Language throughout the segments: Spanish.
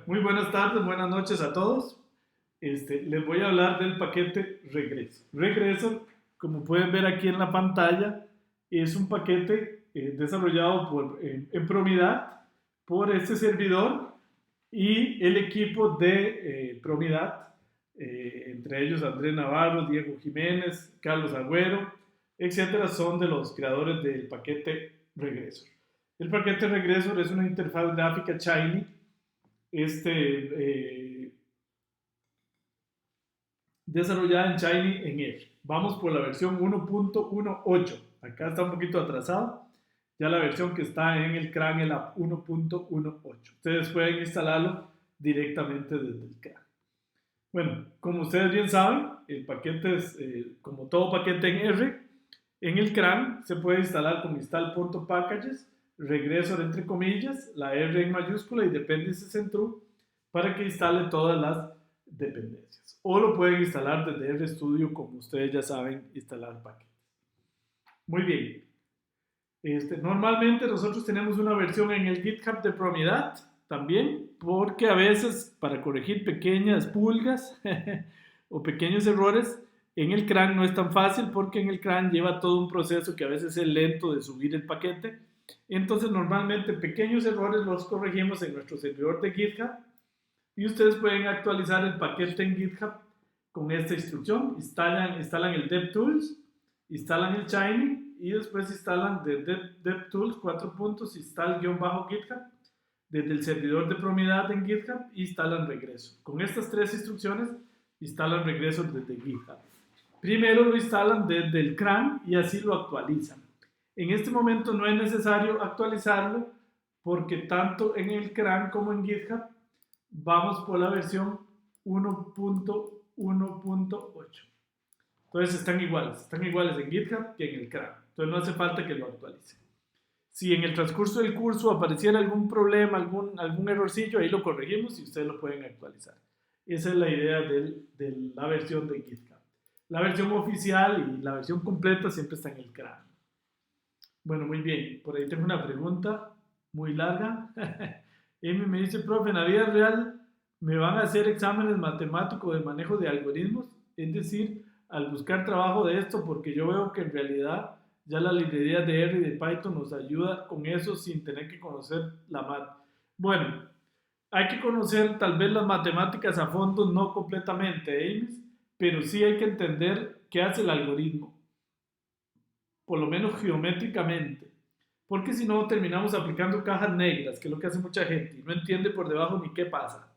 muy buenas tardes, buenas noches a todos. Les voy a hablar del paquete Regresor. Regresor, como pueden ver aquí en la pantalla, es un paquete desarrollado en Promidad por este servidor y el equipo de Promidad, entre ellos Andrés Navarro, Diego Jiménez, Carlos Agüero, etcétera, son de los creadores del paquete Regresor. El paquete Regresor es una interfaz gráfica Shiny este, desarrollada en Shiny en R. Vamos por la versión 1.18. Acá está un poquito atrasado. Ya la versión que está en el CRAN es la 1.18. Ustedes pueden instalarlo directamente desde el CRAN. Bueno, como ustedes bien saben, el paquete es, como todo paquete en R, en el CRAN se puede instalar con install.packages, regresor entre comillas, la R en mayúscula y dependencies en true para que instale todas las dependencias. O lo pueden instalar desde RStudio, como ustedes ya saben instalar paquetes. Muy bien. Normalmente nosotros tenemos una versión en el GitHub de Promidad también, porque a veces para corregir pequeñas pulgas o pequeños errores, en el CRAN no es tan fácil porque en el CRAN lleva todo un proceso que a veces es lento de subir el paquete. Entonces normalmente pequeños errores los corregimos en nuestro servidor de GitHub y ustedes pueden actualizar el paquete en GitHub con esta instrucción. Instalan el DevTools, instalan el Shiny y después instalan de DevTools 4 puntos, install-GitHub desde el servidor de Promidad en GitHub e instalan Regresor. Con estas tres instrucciones instalan Regresor desde GitHub. Primero lo instalan desde el CRAN y así lo actualizan. En este momento no es necesario actualizarlo porque tanto en el CRAN como en GitHub vamos por la versión 1.1.8. Entonces están iguales en GitHub que en el CRAN. Entonces no hace falta que lo actualicen. Si en el transcurso del curso apareciera algún problema, algún errorcillo, ahí lo corregimos y ustedes lo pueden actualizar. Esa es la idea de la versión de GitHub. La versión oficial y la versión completa siempre está en el CRAN. Bueno, muy bien. Por ahí tengo una pregunta muy larga. Emi me dice, profe, en la vida real me van a hacer exámenes matemáticos de manejo de algoritmos, es decir, al buscar trabajo de esto, porque yo veo que en realidad ya la librería de R y de Python nos ayuda con eso sin tener que conocer la mat. Bueno, hay que conocer tal vez las matemáticas a fondo, no completamente, Ames, pero sí hay que entender qué hace el algoritmo, por lo menos geométricamente, porque si no terminamos aplicando cajas negras, que es lo que hace mucha gente, y no entiende por debajo ni qué pasa.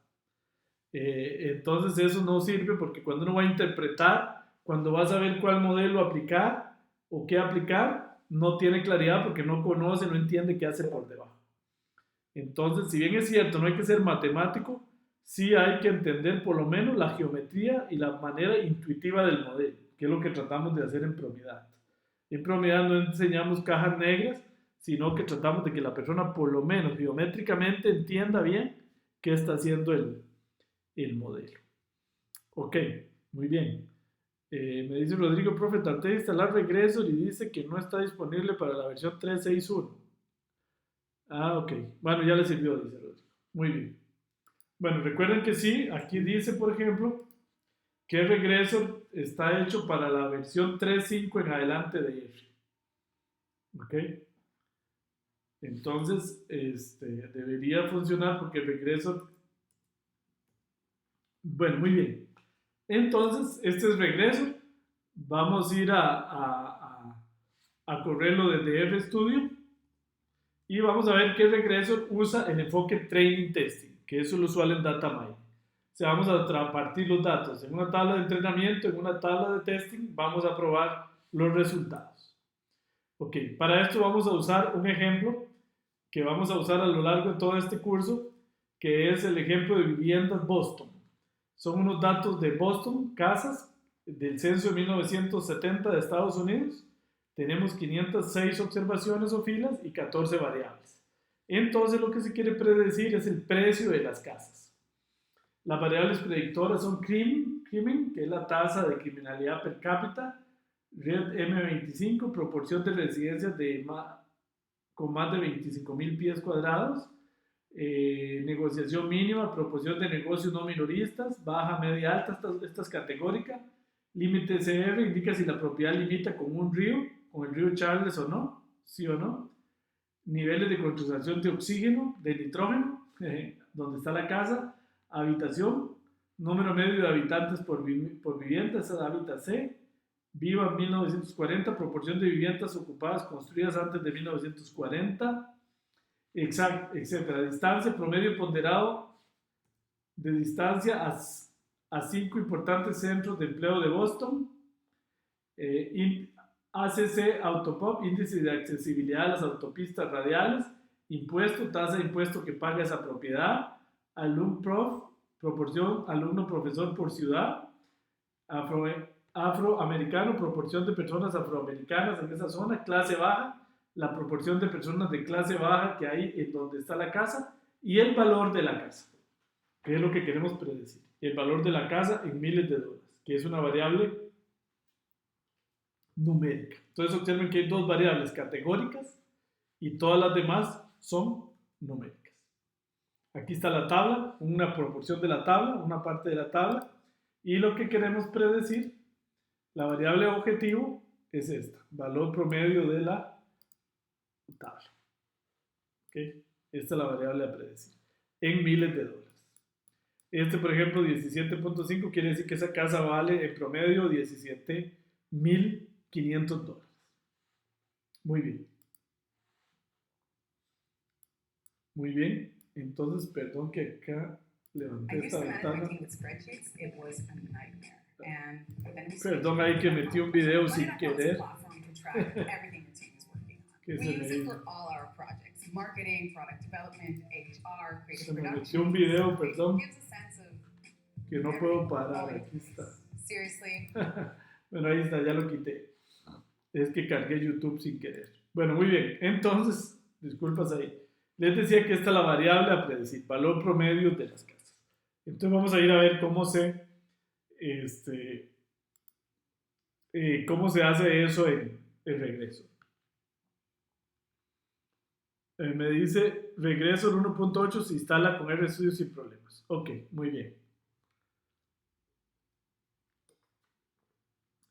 Entonces eso no sirve porque cuando uno va a interpretar, cuando va a saber cuál modelo aplicar o qué aplicar, no tiene claridad porque no conoce, no entiende qué hace por debajo. Entonces, si bien es cierto, no hay que ser matemático, sí hay que entender por lo menos la geometría y la manera intuitiva del modelo, que es lo que tratamos de hacer en Promidad. En Promidad no enseñamos cajas negras, sino que tratamos de que la persona por lo menos geométricamente entienda bien qué está haciendo el modelo. Ok, muy bien. Me dice Rodrigo, profe, traté de instalar Regresor y dice que no está disponible para la versión 3.6.1. Ah, ok. Bueno, ya le sirvió, dice Rodrigo. Muy bien. Bueno, recuerden que sí, aquí dice, por ejemplo, que Regresor está hecho para la versión 3.5 en adelante de R. Ok. Entonces, debería funcionar porque Regresor... Bueno, muy bien. Entonces, este es Regresor. Vamos a ir a correrlo desde RStudio y vamos a ver qué Regresor usa el enfoque Training Testing, que es lo usual en Data Mining. O sea, vamos a partir los datos en una tabla de entrenamiento, en una tabla de testing, vamos a probar los resultados. Ok, para esto vamos a usar un ejemplo que vamos a usar a lo largo de todo este curso, que es el ejemplo de viviendas Boston. Son unos datos de Boston, casas, del censo de 1970 de Estados Unidos. Tenemos 506 observaciones o filas y 14 variables. Entonces lo que se quiere predecir es el precio de las casas. Las variables predictoras son crimen, que es la tasa de criminalidad per cápita, red M25, proporción de residencias con más de 25.000 pies cuadrados, negociación mínima, proporción de negocios no minoristas, baja, media, alta, esta es categórica. Límite CR indica si la propiedad limita con un río, con el río Charles o no, sí o no. Niveles de concentración de oxígeno, de nitrógeno, donde está la casa. Habitación, número medio de habitantes por vivienda, esa es hábitat C. Viva 1940, proporción de viviendas ocupadas construidas antes de 1940, etcétera. Distancia, promedio ponderado de distancia a 5 importantes centros de empleo de Boston. ACC Autopop, índice de accesibilidad a las autopistas radiales. Impuesto, tasa de impuesto que paga esa propiedad. AlumProf, proporción alumno-profesor por ciudad. Afroamericano, proporción de personas afroamericanas en esa zona. Clase baja, la proporción de personas de clase baja que hay en donde está la casa. Y el valor de la casa, que es lo que queremos predecir. El valor de la casa en miles de dólares, que es una variable numérica. Entonces observen que hay dos variables categóricas y todas las demás son numéricas. Aquí está la tabla, una proporción de la tabla, una parte de la tabla, y lo que queremos predecir, la variable objetivo es esta, valor promedio de la tabla. ¿Okay? Esta es la variable a predecir en miles de dólares. Este, por ejemplo, 17.5 quiere decir que esa casa vale en promedio 17.500 dólares. Muy bien. Muy bien. Entonces, perdón que acá levanté esta ventana. Perdón ahí que metí un video sin querer. Que se me metió un video, perdón. Que no puedo parar, aquí está. Bueno, ahí está, ya lo quité. Es que cargué YouTube sin querer. Bueno, muy bien. Entonces, disculpas ahí. Les decía que esta es la variable a predecir, valor promedio de las casas. Entonces vamos a ir a ver cómo se hace eso en regreso. Me dice regreso 1.8 se instala con RStudio sin problemas. Ok, muy bien.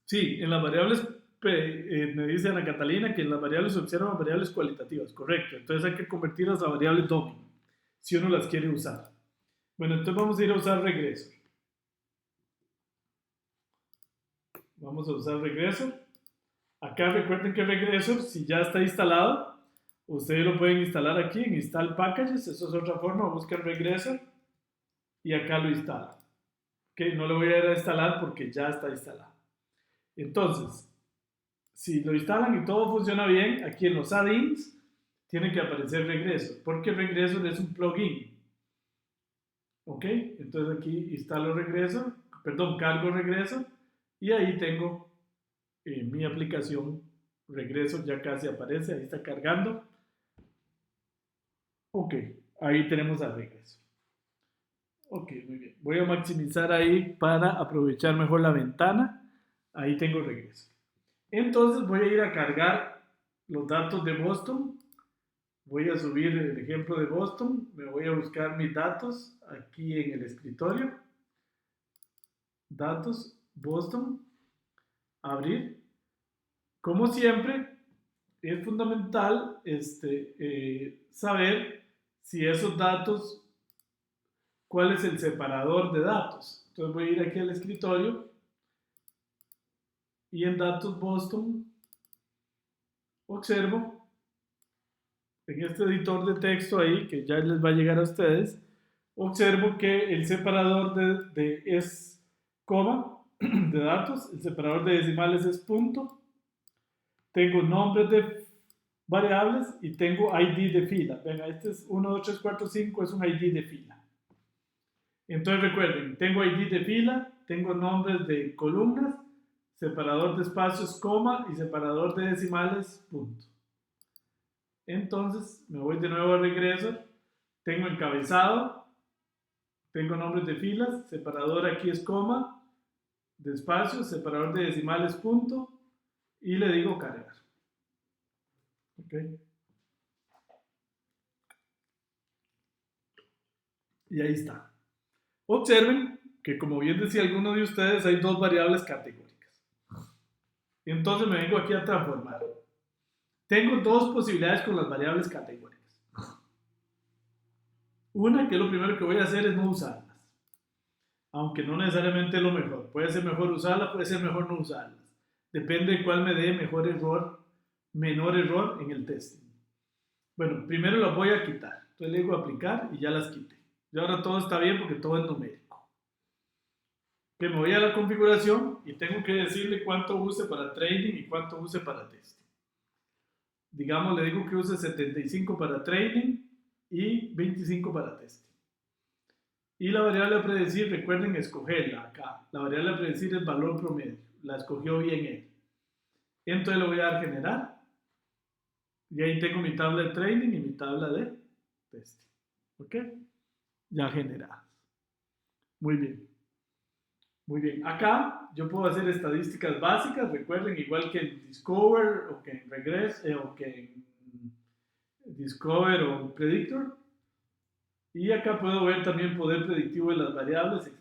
Sí, en las variables, me dice Ana Catalina que en las variables se observan variables cualitativas, correcto. Entonces hay que convertirlas a variables dominio, si uno las quiere usar. Bueno, entonces vamos a ir a usar regreso. Vamos a usar regreso. Acá recuerden que regreso, si ya está instalado, ustedes lo pueden instalar aquí en Install Packages, eso es otra forma, buscan regreso y acá lo instalan. Ok, no lo voy a ir a instalar porque ya está instalado. Entonces, si lo instalan y todo funciona bien, aquí en los add-ins tiene que aparecer regreso, porque regreso es un plugin. Ok, entonces aquí instalo regreso, cargo regreso y ahí tengo mi aplicación regreso, ya casi aparece, ahí está cargando. Ok, ahí tenemos al regreso. Ok, muy bien. Voy a maximizar ahí para aprovechar mejor la ventana. Ahí tengo regreso. Entonces voy a ir a cargar los datos de Boston. Voy a subir el ejemplo de Boston. Me voy a buscar mis datos aquí en el escritorio. Datos, Boston. Abrir. Como siempre, es fundamental saber si esos datos, cuál es el separador de datos. Entonces voy a ir aquí al escritorio y en datos Boston observo en este editor de texto ahí, que ya les va a llegar a ustedes, observo que el separador es coma de datos, el separador de decimales es punto, tengo nombres de variables y tengo ID de fila. Venga, este es 1, 2, 3, 4, 5, es un ID de fila. Entonces recuerden, tengo ID de fila, tengo nombres de columnas, separador de espacios, coma, y separador de decimales, punto. Entonces me voy de nuevo a regreso, tengo encabezado, tengo nombres de filas, separador aquí es coma, de espacios, separador de decimales, punto, y le digo cargar. Ok. Y ahí está. Observen que, como bien decía alguno de ustedes, hay dos variables categóricas. Y entonces me vengo aquí a transformar. Tengo dos posibilidades con las variables categóricas. Una, que lo primero que voy a hacer es no usarlas. Aunque no necesariamente es lo mejor. Puede ser mejor usarlas, puede ser mejor no usarlas. Depende de cuál me dé menor error en el testing. Bueno, primero las voy a quitar. Entonces le digo aplicar y ya las quité. Y ahora todo está bien porque todo es numérico. Que me voy a la configuración y tengo que decirle cuánto use para training y cuánto use para testing. Digamos, le digo que use 75 para training y 25 para testing. Y la variable a predecir, recuerden escogerla acá. La variable a predecir es valor promedio. La escogió bien él. Entonces le voy a dar generar. Y ahí tengo mi tabla de training y mi tabla de testing. ¿Ok? Ya generadas. Muy bien. Muy bien. Acá yo puedo hacer estadísticas básicas. Recuerden, igual que en Discover o que en Regress o que en Discover o Predictor. Y acá puedo ver también poder predictivo de las variables, etc.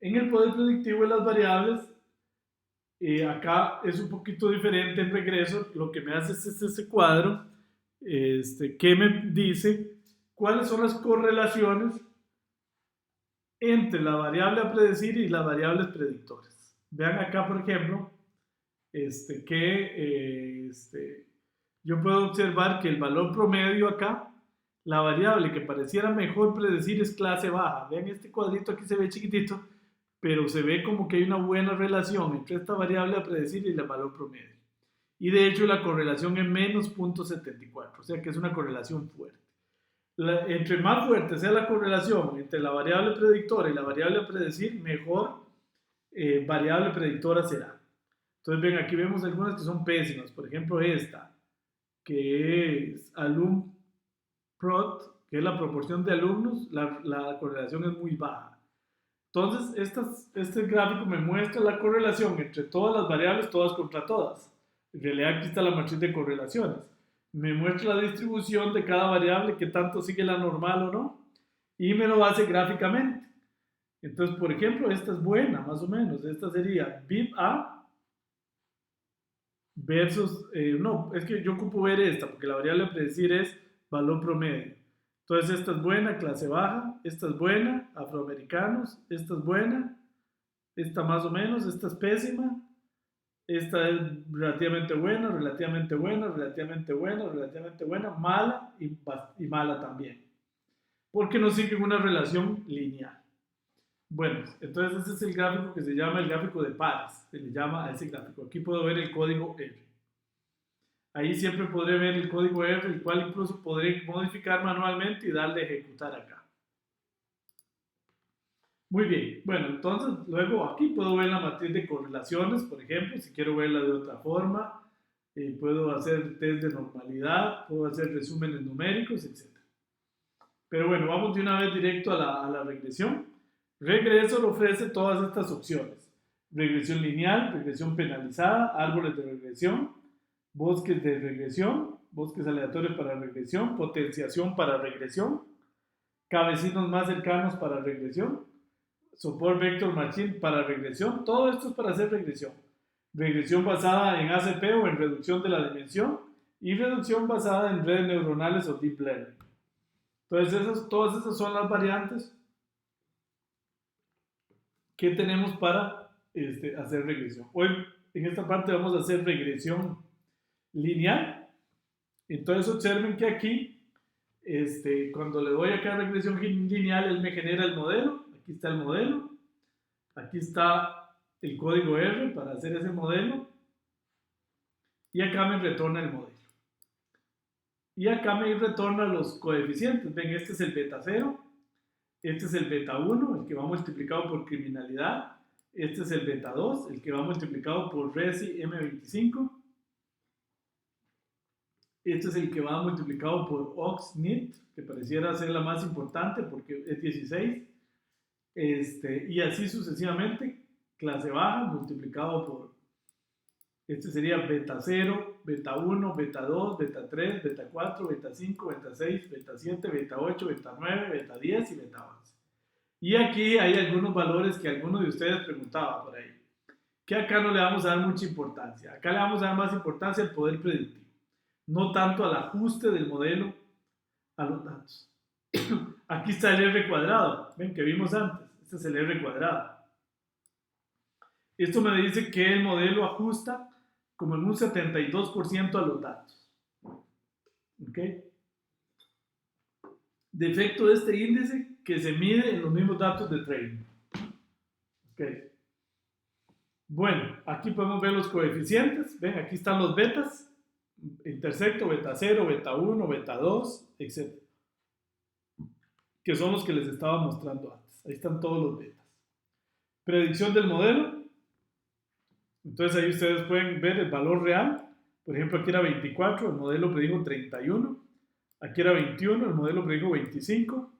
En el poder predictivo de las variables, acá es un poquito diferente en Regreso. Lo que me hace es ese cuadro que me dice cuáles son las correlaciones entre la variable a predecir y las variables predictores. Vean acá, por ejemplo, yo puedo observar que el valor promedio acá, la variable que pareciera mejor predecir es clase baja. Vean este cuadrito aquí se ve chiquitito, pero se ve como que hay una buena relación entre esta variable a predecir y el valor promedio. Y de hecho la correlación es menos 0.74, o sea que es una correlación fuerte. Entre más fuerte sea la correlación entre la variable predictora y la variable a predecir, mejor variable predictora será. Entonces ven, aquí vemos algunas que son pésimas. Por ejemplo esta, que es alumprot, que es la proporción de alumnos, la correlación es muy baja. Entonces este gráfico me muestra la correlación entre todas las variables, todas contra todas. En realidad aquí está la matriz de correlaciones. Me muestra la distribución de cada variable, que tanto sigue la normal o no, y me lo hace gráficamente. Entonces, por ejemplo, esta es buena, más o menos. Esta sería BIP A versus, no, es que yo ocupo ver esta, porque la variable a predecir es valor promedio. Entonces, esta es buena, clase baja, esta es buena, afroamericanos, esta es buena, esta más o menos, esta es pésima, esta es relativamente buena, relativamente buena, relativamente buena, relativamente buena, mala y mala también. Porque no siguen una relación lineal. Bueno, entonces ese es el gráfico que se llama el gráfico de pares. Se le llama a ese gráfico. Aquí puedo ver el código R. Ahí siempre podré ver el código R, el cual incluso podré modificar manualmente y darle a ejecutar acá. Muy bien, bueno, entonces luego aquí puedo ver la matriz de correlaciones, por ejemplo, si quiero verla de otra forma, puedo hacer test de normalidad, puedo hacer resúmenes numéricos, etc. Pero bueno, vamos de una vez directo a la regresión. Regresor ofrece todas estas opciones: regresión lineal, regresión penalizada, árboles de regresión, bosques de regresión, bosques aleatorios para regresión, potenciación para regresión, cabecinos más cercanos para regresión, Support Vector Machine para regresión. Todo esto es para hacer regresión. Regresión basada en ACP o en reducción de la dimensión, y reducción basada en redes neuronales o Deep Learning. Entonces, todas esas son las variantes que tenemos para hacer regresión. Hoy, en esta parte, vamos a hacer regresión lineal. Entonces, observen que aquí, cuando le doy acá a regresión lineal, él me genera el modelo. Aquí está el modelo, aquí está el código R para hacer ese modelo, y acá me retorna el modelo. Y acá me retorna los coeficientes. Ven, este es el beta 0, este es el beta 1, el que va multiplicado por criminalidad, este es el beta 2, el que va multiplicado por RESI M25, este es el que va multiplicado por OXNIT, que pareciera ser la más importante porque es 16, y así sucesivamente, clase baja multiplicado por Este sería beta 0, beta 1, beta 2, beta 3, beta 4, beta 5, beta 6, beta 7, beta 8, beta 9, beta 10 y beta 11. Y aquí hay algunos valores que alguno de ustedes preguntaba por ahí, que acá no le vamos a dar mucha importancia. Acá le vamos a dar más importancia al poder predictivo, no tanto al ajuste del modelo a los datos. Aquí está el R cuadrado, ven que vimos antes, este es el R cuadrado. Esto me dice que el modelo ajusta como en un 72% a los datos. ¿Ok? Defecto de este índice que se mide en los mismos datos de training. ¿Ok? Bueno, aquí podemos ver los coeficientes. Ven, aquí están los betas. Intersecto, beta 0, beta 1, beta 2, etc. Que son los que les estaba mostrando antes. Ahí están todos los betas. Predicción del modelo. Entonces ahí ustedes pueden ver el valor real. Por ejemplo, aquí era 24, el modelo predijo 31. Aquí era 21, el modelo predijo 25.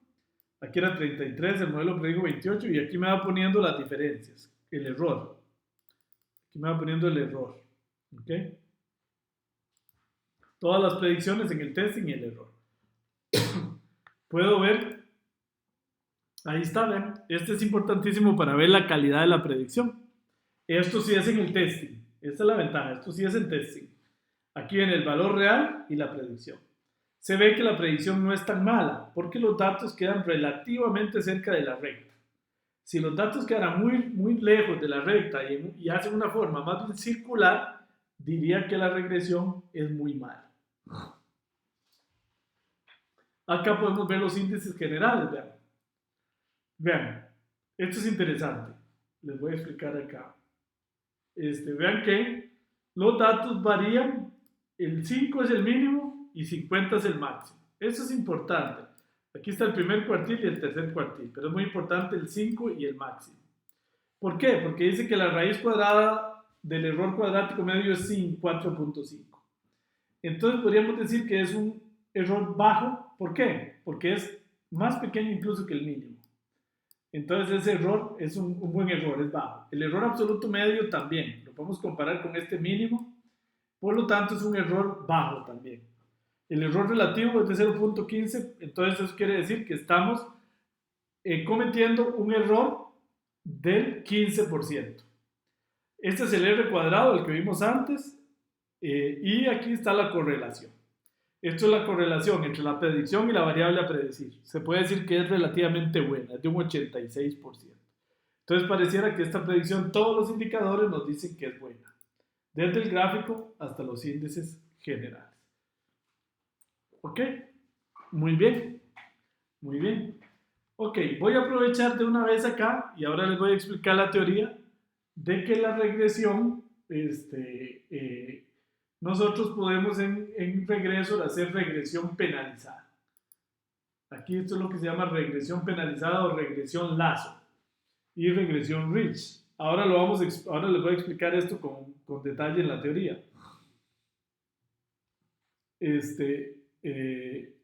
Aquí era 33, el modelo predijo 28. Y aquí me va poniendo las diferencias, el error. Aquí me va poniendo el error. ¿Ok? Todas las predicciones en el testing y el error. Puedo ver, ahí está, ven. Este es importantísimo para ver la calidad de la predicción. Esto sí es en el testing. Esta es la ventaja. Esto sí es en testing. Aquí viene el valor real y la predicción. Se ve que la predicción no es tan mala porque los datos quedan relativamente cerca de la recta. Si los datos quedan muy lejos de la recta y hacen una forma más bien circular, diría que la regresión es muy mala. Acá podemos ver los índices generales. Vean. Vean, esto es interesante. Les voy a explicar acá. Vean que los datos varían. El 5 es el mínimo y 50 es el máximo. Eso es importante. Aquí está el primer cuartil y el tercer cuartil, pero es muy importante el 5 y el máximo. ¿Por qué? Porque dice que la raíz cuadrada del error cuadrático medio es 4.5. Entonces podríamos decir que es un error bajo. ¿Por qué? Porque es más pequeño incluso que el mínimo. Entonces ese error es un buen error, es bajo. El error absoluto medio también, lo podemos comparar con este mínimo, por lo tanto es un error bajo también. El error relativo es de 0.15, entonces eso quiere decir que estamos cometiendo un error del 15%. Este es el R cuadrado, el que vimos antes, y aquí está la correlación. Esto es la correlación entre la predicción y la variable a predecir. Se puede decir que es relativamente buena, es de un 86%. Entonces pareciera que esta predicción, todos los indicadores nos dicen que es buena, desde el gráfico hasta los índices generales. ¿Ok? Muy bien. Muy bien. Ok, voy a aprovechar de una vez acá y ahora les voy a explicar la teoría de que la regresión, nosotros podemos en regreso hacer regresión penalizada. Aquí esto es lo que se llama regresión penalizada o regresión lazo y regresión Rich. Ahora les voy a explicar esto con detalle en la teoría.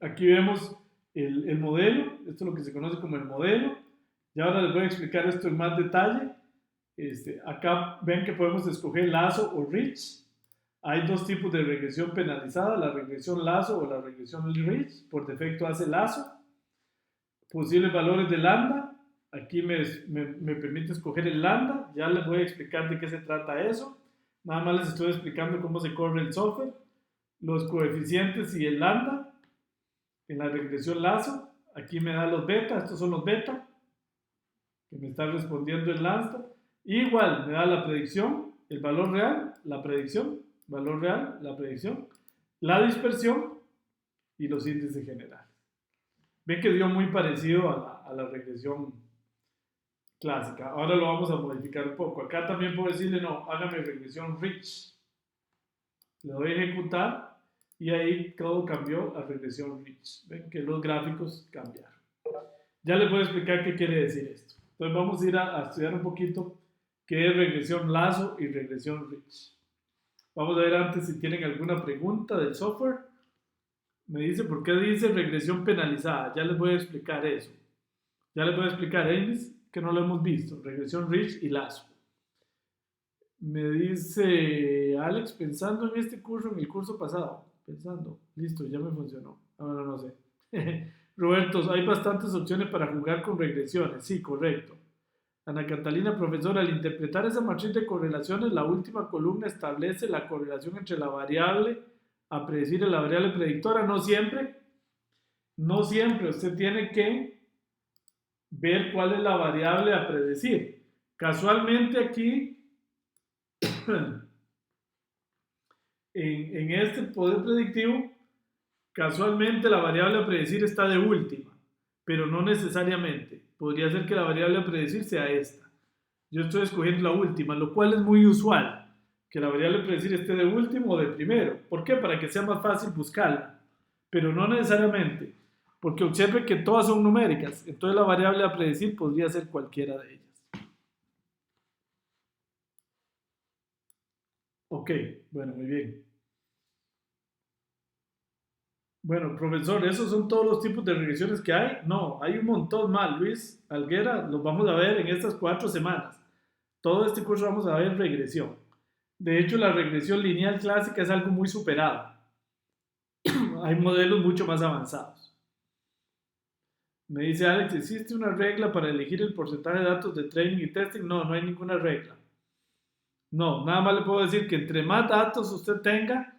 Aquí vemos el modelo, esto es lo que se conoce como el modelo, y ahora les voy a explicar esto en más detalle. Acá ven que podemos escoger lazo o Rich. Hay dos tipos de regresión penalizada, la regresión lazo o la regresión Rich. Por defecto hace lazo. Posibles valores de lambda. Aquí me permite escoger el lambda. Ya les voy a explicar de qué se trata eso. Nada más les estoy explicando cómo se corre el software. Los coeficientes y el lambda. En la regresión lazo. Aquí me da los beta. Estos son los beta. Que me está respondiendo el lambda. Igual me da la predicción. El valor real. La predicción. Valor real, la predicción, la dispersión y los índices generales. Ven que dio muy parecido a la regresión clásica. Ahora lo vamos a modificar un poco. Acá también puedo decirle, no, hágame regresión Rich. Le doy a ejecutar y ahí todo cambió a regresión Rich. Ven que los gráficos cambiaron. Ya les voy a explicar qué quiere decir esto. Entonces vamos a ir a estudiar un poquito qué es regresión lazo y regresión Rich. Vamos a ver antes si tienen alguna pregunta del software. Me dice, ¿por qué dice regresión penalizada? Ya les voy a explicar eso. Ya les voy a explicar, Ames, que no lo hemos visto. Regresión Rich y lazo. Me dice Alex, pensando en este curso, en el curso pasado. Pensando, listo, ya me funcionó. Ahora no sé. Roberto, hay bastantes opciones para jugar con regresiones. Sí, correcto. Ana Catalina, profesora, al interpretar esa matriz de correlaciones, la última columna establece la correlación entre la variable a predecir y la variable predictora. No siempre. No siempre. Usted tiene que ver cuál es la variable a predecir. Casualmente aquí, en este poder predictivo, casualmente la variable a predecir está de última, pero no necesariamente. Podría ser que la variable a predecir sea esta. Yo estoy escogiendo la última, lo cual es muy usual, que la variable a predecir esté de último o de primero. ¿Por qué? Para que sea más fácil buscarla, pero no necesariamente, porque observe que todas son numéricas, entonces la variable a predecir podría ser cualquiera de ellas. Ok, bueno, muy bien. Bueno, profesor, ¿esos son todos los tipos de regresiones que hay? No, hay un montón más, Luis Alguera, los vamos a ver en estas 4 semanas. Todo este curso vamos a ver regresión. De hecho, la regresión lineal clásica es algo muy superado. Hay modelos mucho más avanzados. Me dice Alex, ¿existe una regla para elegir el porcentaje de datos de training y testing? No, no hay ninguna regla. No, nada más le puedo decir que entre más datos usted tenga,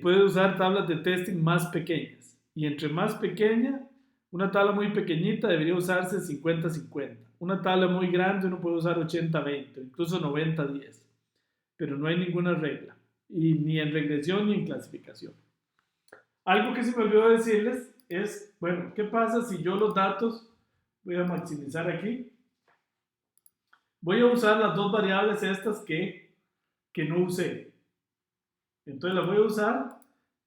puede usar tablas de testing más pequeñas. Y entre más pequeña, una tabla muy pequeñita debería usarse 50-50. Una tabla muy grande uno puede usar 80-20, incluso 90-10. Pero no hay ninguna regla. Y ni en regresión ni en clasificación. Algo que se me olvidó decirles es, bueno, ¿qué pasa si yo los datos, voy a maximizar aquí, voy a usar las dos variables estas que no usé? Entonces las voy a usar,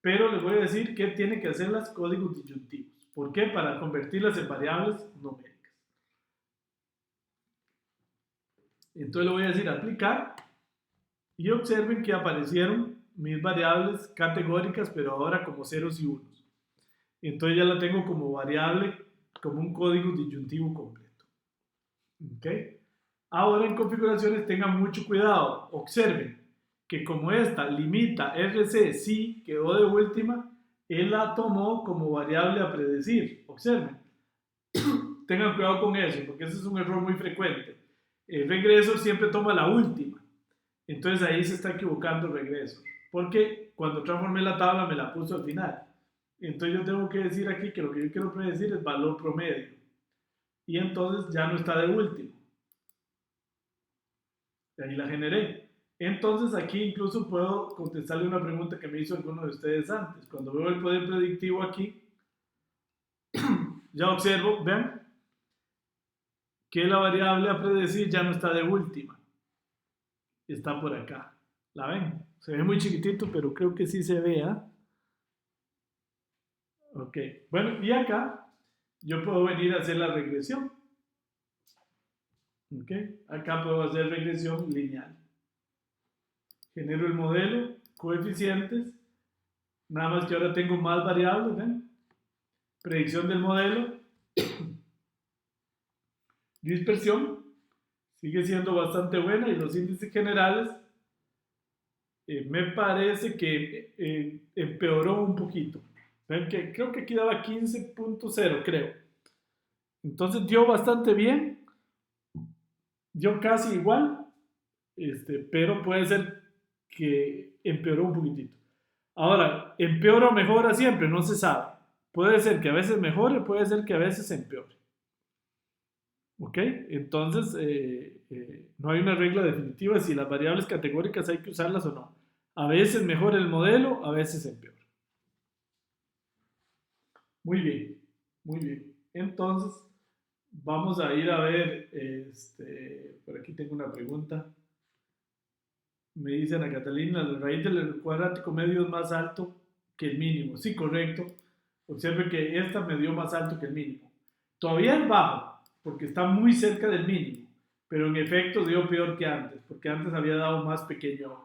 pero les voy a decir que tienen que hacer las códigos disyuntivos. ¿Por qué? Para convertirlas en variables numéricas. Entonces le voy a decir aplicar y observen que aparecieron mis variables categóricas, pero ahora como ceros y unos. Entonces ya la tengo como variable, como un código disyuntivo completo. ¿Ok? Ahora en configuraciones tengan mucho cuidado. Observen que como esta limita RC sí quedó de última, él la tomó como variable a predecir. Observen. Tengan cuidado con eso, porque ese es un error muy frecuente. El regreso siempre toma la última. Entonces ahí se está equivocando el regreso. Porque cuando transformé la tabla me la puso al final. Entonces yo tengo que decir aquí que lo que yo quiero predecir es valor promedio. Y entonces ya no está de último. De ahí la generé. Entonces aquí incluso puedo contestarle una pregunta que me hizo alguno de ustedes antes. Cuando veo el poder predictivo aquí, ya observo, vean, que la variable a predecir ya no está de última. Está por acá. ¿La ven? Se ve muy chiquitito, pero creo que sí se vea. Ok. Bueno, y acá yo puedo venir a hacer la regresión. Ok. Acá puedo hacer regresión lineal. Genero el modelo, coeficientes. Nada más que ahora tengo más variables. ¿Ven? Predicción del modelo. Dispersión. Sigue siendo bastante buena y los índices generales me parece que empeoró un poquito. ¿Ven? Que creo que aquí daba 15.0, creo. Entonces dio bastante bien, dio casi igual, pero puede ser que empeoró un poquitito. Ahora, ¿empeora o mejora siempre? No se sabe. Puede ser que a veces mejore, puede ser que a veces empeore. ¿Ok? Entonces, no hay una regla definitiva si las variables categóricas hay que usarlas o no. A veces mejora el modelo, a veces empeora. Muy bien, muy bien. Entonces, vamos a ir a ver, por aquí tengo una pregunta. Me dice Ana Catalina, la raíz del cuadrático medio es más alto que el mínimo. Sí, correcto. Observe que esta me dio más alto que el mínimo. Todavía es bajo, porque está muy cerca del mínimo, pero en efecto dio peor que antes, porque antes había dado más pequeño.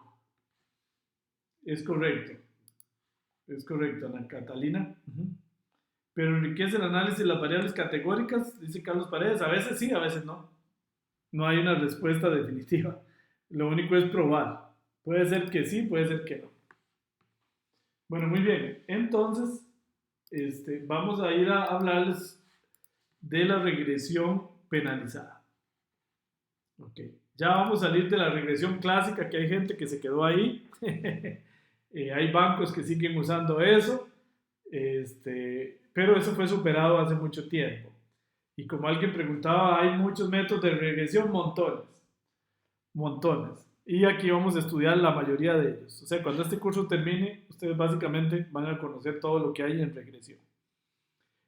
Es correcto, Ana Catalina. Pero enriquece el análisis de las variables categóricas, dice Carlos Paredes. A veces sí, a veces no. No hay una respuesta definitiva. Lo único es probar. Puede ser que sí, puede ser que no. Bueno, muy bien. Entonces, vamos a ir a hablarles de la regresión penalizada. Ok. Ya vamos a salir de la regresión clásica, que hay gente que se quedó ahí. Hay bancos que siguen usando eso. Pero eso fue superado hace mucho tiempo. Y como alguien preguntaba, hay muchos métodos de regresión, montones. Montones. Y aquí vamos a estudiar la mayoría de ellos. O sea, cuando este curso termine, ustedes básicamente van a conocer todo lo que hay en regresión.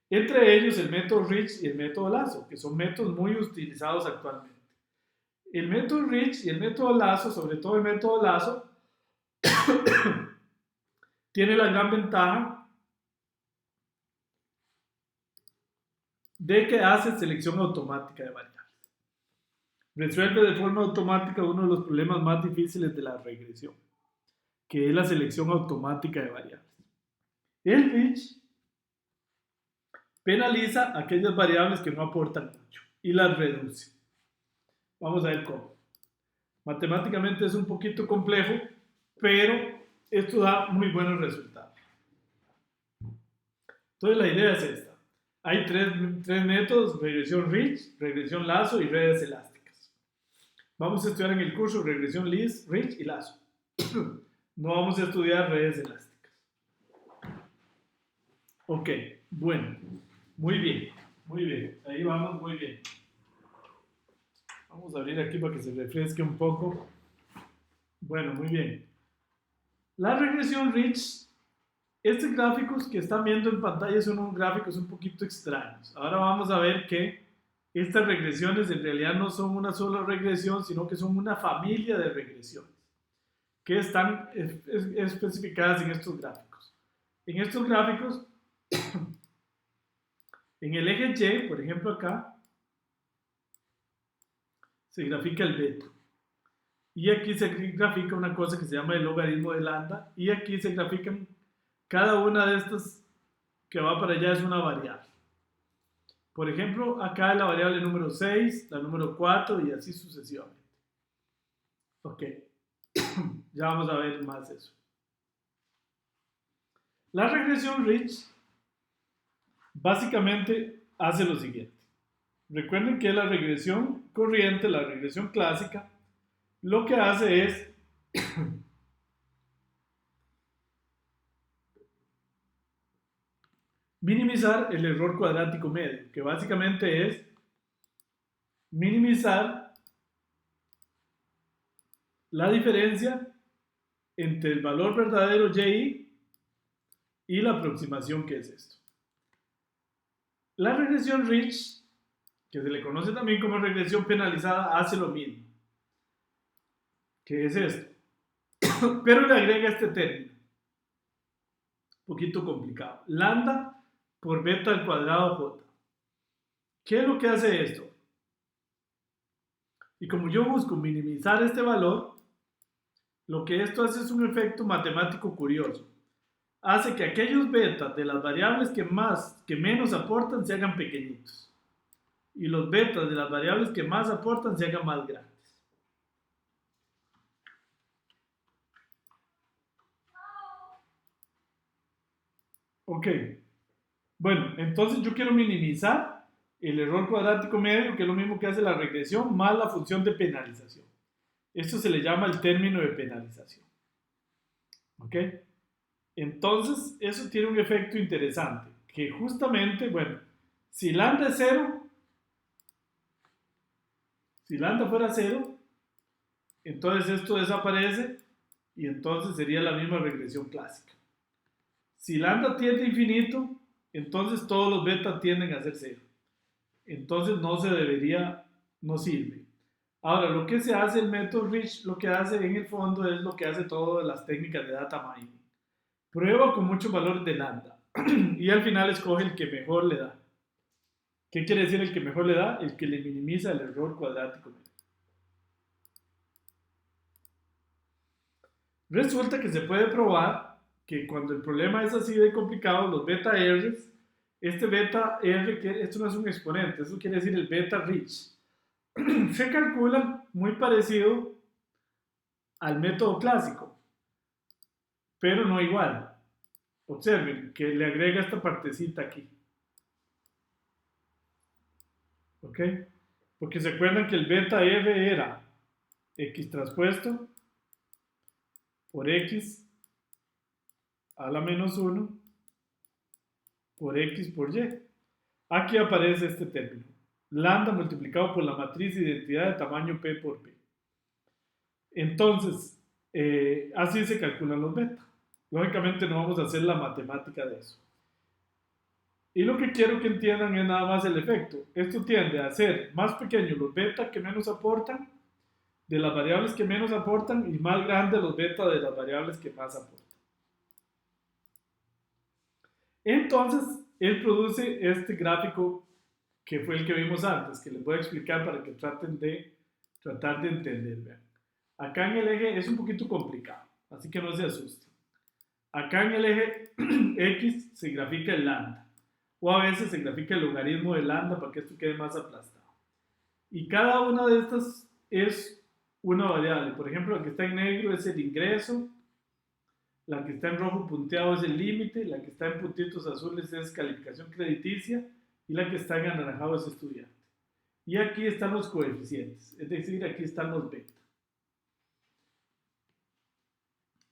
Entre ellos el método Rich y el método Lazo, que son métodos muy utilizados actualmente. El método Rich y el método Lazo, sobre todo el método Lazo, tiene la gran ventaja de que hace selección automática de variables. Resuelve de forma automática uno de los problemas más difíciles de la regresión, que es la selección automática de variables. El Rich penaliza aquellas variables que no aportan mucho y las reduce. Vamos a ver cómo. Matemáticamente es un poquito complejo, pero esto da muy buenos resultados. Entonces la idea es esta. Hay tres métodos: regresión Rich, regresión Lazo y redes elásticas. Vamos a estudiar en el curso regresión Rich y Lazo. No vamos a estudiar redes elásticas. Ok, bueno, muy bien, ahí vamos muy bien. Vamos a abrir aquí para que se refresque un poco. Bueno, muy bien. La regresión Rich, estos gráficos que están viendo en pantalla son unos gráficos un poquito extraños. Ahora vamos a ver que estas regresiones en realidad no son una sola regresión, sino que son una familia de regresiones que están especificadas en estos gráficos. En estos gráficos, en el eje Y, por ejemplo acá, se grafica el beta. Y aquí se grafica una cosa que se llama el logaritmo de lambda. Y aquí se grafican cada una de estas que va para allá es una variable. Por ejemplo, acá es la variable número 6, la número 4 y así sucesivamente. Ok, ya vamos a ver más eso. La regresión Rich básicamente hace lo siguiente. Recuerden que la regresión corriente, la regresión clásica, lo que hace es minimizar el error cuadrático medio, que básicamente es minimizar la diferencia entre el valor verdadero y la aproximación que es esto. La regresión Rich, que se le conoce también como regresión penalizada, hace lo mismo, que es esto, pero le agrega este término, un poquito complicado, lambda por beta al cuadrado j. ¿Qué es lo que hace esto? Y como yo busco minimizar este valor, lo que esto hace es un efecto matemático curioso. Hace que aquellos betas de las variables que menos aportan se hagan pequeñitos. Y los betas de las variables que más aportan se hagan más grandes. Ok. Bueno, entonces yo quiero minimizar el error cuadrático medio, que es lo mismo que hace la regresión, más la función de penalización. Esto se le llama el término de penalización. ¿Ok? Entonces, eso tiene un efecto interesante, que justamente, bueno, si lambda es 0, si lambda fuera 0, entonces esto desaparece y entonces sería la misma regresión clásica. Si lambda tiende a infinito, entonces todos los betas tienden a ser 0. Entonces no sirve. Ahora, lo que se hace el método Rich, lo que hace en el fondo es lo que hace todas las técnicas de data mining. Prueba con muchos valores de lambda y al final escoge el que mejor le da. ¿Qué quiere decir el que mejor le da? El que le minimiza el error cuadrático. Resulta que se puede probar que cuando el problema es así de complicado, los beta R's, este beta R, esto no es un exponente, eso quiere decir el beta Rich, se calcula muy parecido al método clásico, pero no igual. Observen que le agrega esta partecita aquí. ¿Ok? Porque se acuerdan que el beta f era x traspuesto por x a la menos 1 por x por y. Aquí aparece este término. Lambda multiplicado por la matriz de identidad de tamaño p por p. Entonces, así se calculan los beta. Lógicamente no vamos a hacer la matemática de eso. Y lo que quiero que entiendan es nada más el efecto. Esto tiende a ser más pequeños los beta que menos aportan de las variables que menos aportan y más grandes los beta de las variables que más aportan. Entonces, él produce este gráfico que fue el que vimos antes, que les voy a explicar para que tratar de entender. Vean. Acá en el eje es un poquito complicado, así que no se asusten. Acá en el eje X se grafica el lambda, o a veces se grafica el logaritmo de lambda para que esto quede más aplastado. Y cada una de estas es una variable. Por ejemplo, la que está en negro es el ingreso, la que está en rojo punteado es el límite, la que está en puntitos azules es calificación crediticia y la que está en anaranjado es estudiante. Y aquí están los coeficientes, es decir, aquí están los beta.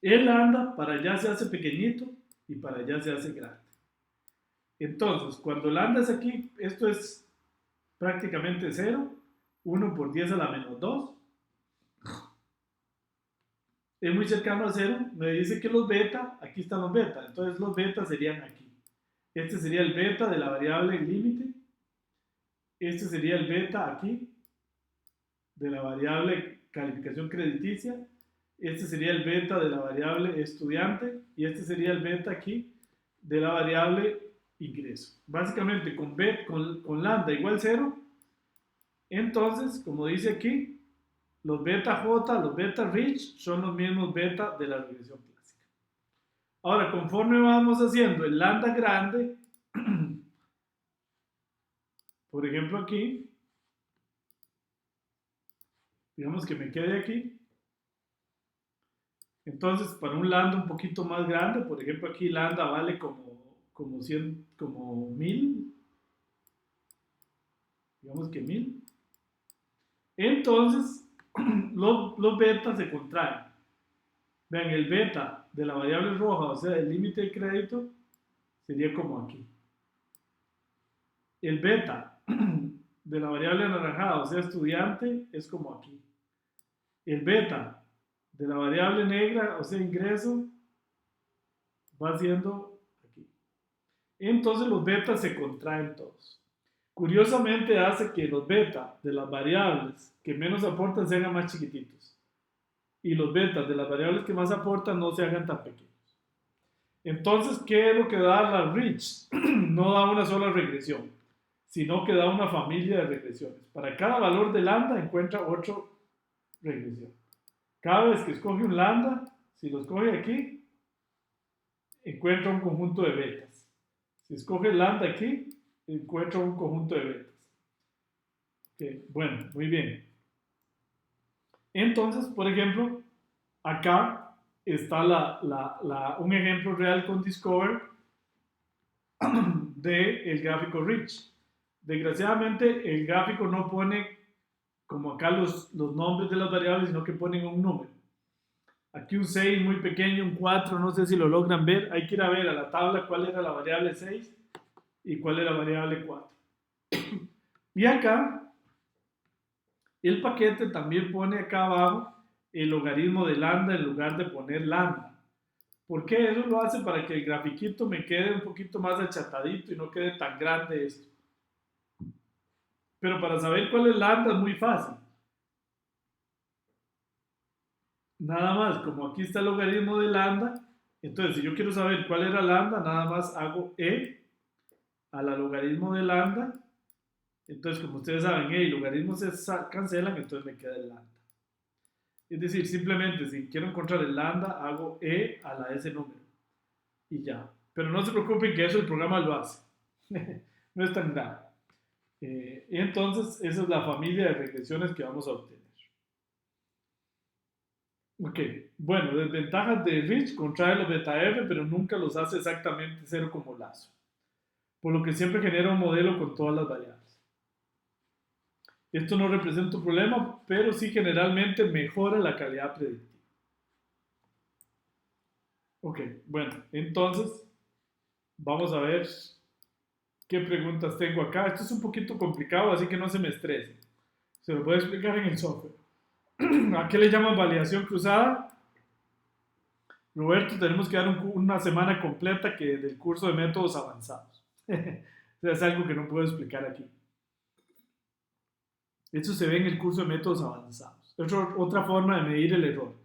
El lambda para allá se hace pequeñito y para allá se hace grande. Entonces, cuando lambda es aquí, esto es prácticamente 0, 1 por 10 a la menos 2. Es muy cercano a 0, me dice que los beta, aquí están los beta, entonces los beta serían aquí. Este sería el beta de la variable límite, este sería el beta aquí, de la variable calificación crediticia, este sería el beta de la variable estudiante, y este sería el beta aquí, de la variable ingreso. Básicamente, con lambda igual 0, entonces, como dice aquí, los beta J, los beta rich, son los mismos beta de la regresión clásica. Ahora, conforme vamos haciendo el lambda grande, por ejemplo aquí, digamos que me quede aquí, entonces para un lambda un poquito más grande, por ejemplo aquí lambda vale como 100, como 1000, digamos que 1000, entonces los betas se contraen. Vean, el beta de la variable roja, o sea, el límite de crédito, sería como aquí. El beta de la variable anaranjada, o sea, estudiante, es como aquí. El beta de la variable negra, o sea, ingreso, va siendo aquí. Entonces los betas se contraen todos. Curiosamente hace que los beta de las variables que menos aportan se hagan más chiquititos. Y los betas de las variables que más aportan no se hagan tan pequeños. Entonces, ¿qué es lo que da la Rich? No da una sola regresión, sino que da una familia de regresiones. Para cada valor de lambda encuentra otra regresión. Cada vez que escoge un lambda, si lo escoge aquí, encuentra un conjunto de betas. Si escoge lambda aquí, encuentra un conjunto de betas. Okay, bueno, muy bien. Entonces, por ejemplo, acá está un ejemplo real con Discover del gráfico Rich. Desgraciadamente, el gráfico no pone como acá los nombres de las variables, sino que ponen un número. Aquí un 6 muy pequeño, un 4, no sé si lo logran ver. Hay que ir a ver a la tabla cuál era la variable 6 y cuál era la variable 4. Y acá, el paquete también pone acá abajo el logaritmo de lambda en lugar de poner lambda. ¿Por qué? Eso lo hace para que el grafiquito me quede un poquito más achatadito y no quede tan grande esto. Pero para saber cuál es lambda es muy fácil. Nada más, como aquí está el logaritmo de lambda, entonces si yo quiero saber cuál era lambda, nada más hago e a la logaritmo de lambda. Entonces, como ustedes saben, e y logaritmos se cancelan, entonces me queda el lambda. Es decir, simplemente si quiero encontrar el lambda, hago e a la s número. Y ya. Pero no se preocupen que eso el programa lo hace. No es tan grave. Entonces, esa es la familia de regresiones que vamos a obtener. Ok, bueno, desventajas de Rich, contrae los beta R, pero nunca los hace exactamente cero como lazo, por lo que siempre genera un modelo con todas las variables. Esto no representa un problema, pero sí generalmente mejora la calidad predictiva. Ok, bueno, entonces vamos a ver qué preguntas tengo acá. Esto es un poquito complicado, así que no se me estrese. Se lo voy a explicar en el software. ¿A qué le llaman validación cruzada? Roberto, tenemos que dar una semana completa del curso de métodos avanzados. Es algo que no puedo explicar aquí. Eso se ve en el curso de métodos avanzados. Otra forma de medir el error.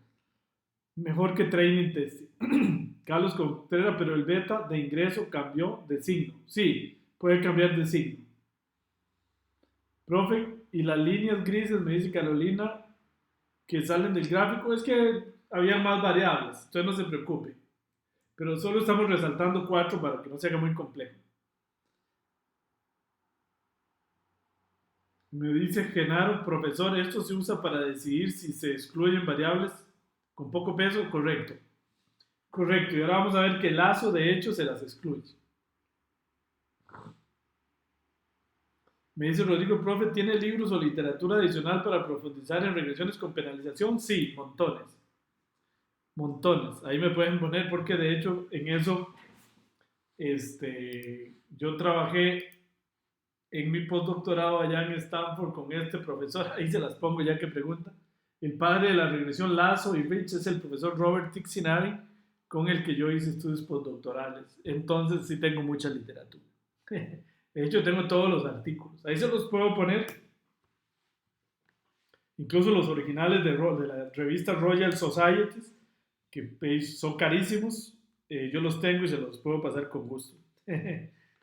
Mejor que training testing. Carlos Contreras, pero el beta de ingreso cambió de signo. Sí, puede cambiar de signo. Profe, y las líneas grises, me dice Carolina, que salen del gráfico, es que había más variables, entonces no se preocupe. Pero solo estamos resaltando 4 para que no se haga muy complejo. Me dice Genaro, profesor, esto se usa para decidir si se excluyen variables con poco peso, correcto. Correcto, y ahora vamos a ver que el lazo de hecho se las excluye. Me dice Rodrigo, profe, ¿tiene libros o literatura adicional para profundizar en regresiones con penalización? Sí, montones. Montones. Ahí me pueden poner porque de hecho en eso yo trabajé en mi postdoctorado allá en Stanford con este profesor, ahí se las pongo ya que pregunta. El padre de la regresión Lazo y Rich es el profesor Robert Tixinari, con el que yo hice estudios postdoctorales. Entonces sí tengo mucha literatura. De hecho tengo todos los artículos. Ahí se los puedo poner. Incluso los originales de la revista Royal Societies, que son carísimos, yo los tengo y se los puedo pasar con gusto.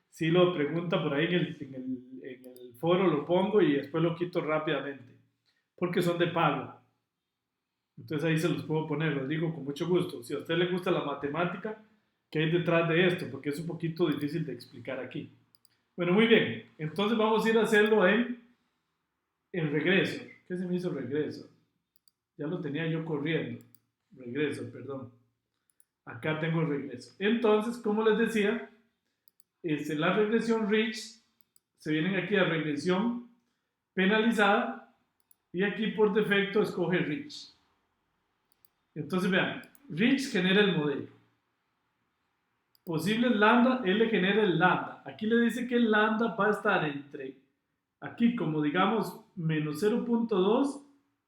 Si lo pregunta por ahí en el foro, lo pongo y después lo quito rápidamente, porque son de pago. Entonces ahí se los puedo poner, los digo con mucho gusto. Si a usted le gusta la matemática, ¿qué hay detrás de esto? Porque es un poquito difícil de explicar aquí. Bueno, muy bien. Entonces vamos a ir a hacerlo en regreso. ¿Qué se me hizo regreso? Ya lo tenía yo corriendo. Regreso, perdón. Acá tengo el regreso. Entonces, como les decía, la regresión Rich, se vienen aquí a regresión penalizada y aquí por defecto escoge Rich. Entonces vean, Rich genera el modelo. Posibles lambda, él le genera el lambda. Aquí le dice que el lambda va a estar entre, aquí como digamos, menos 0.2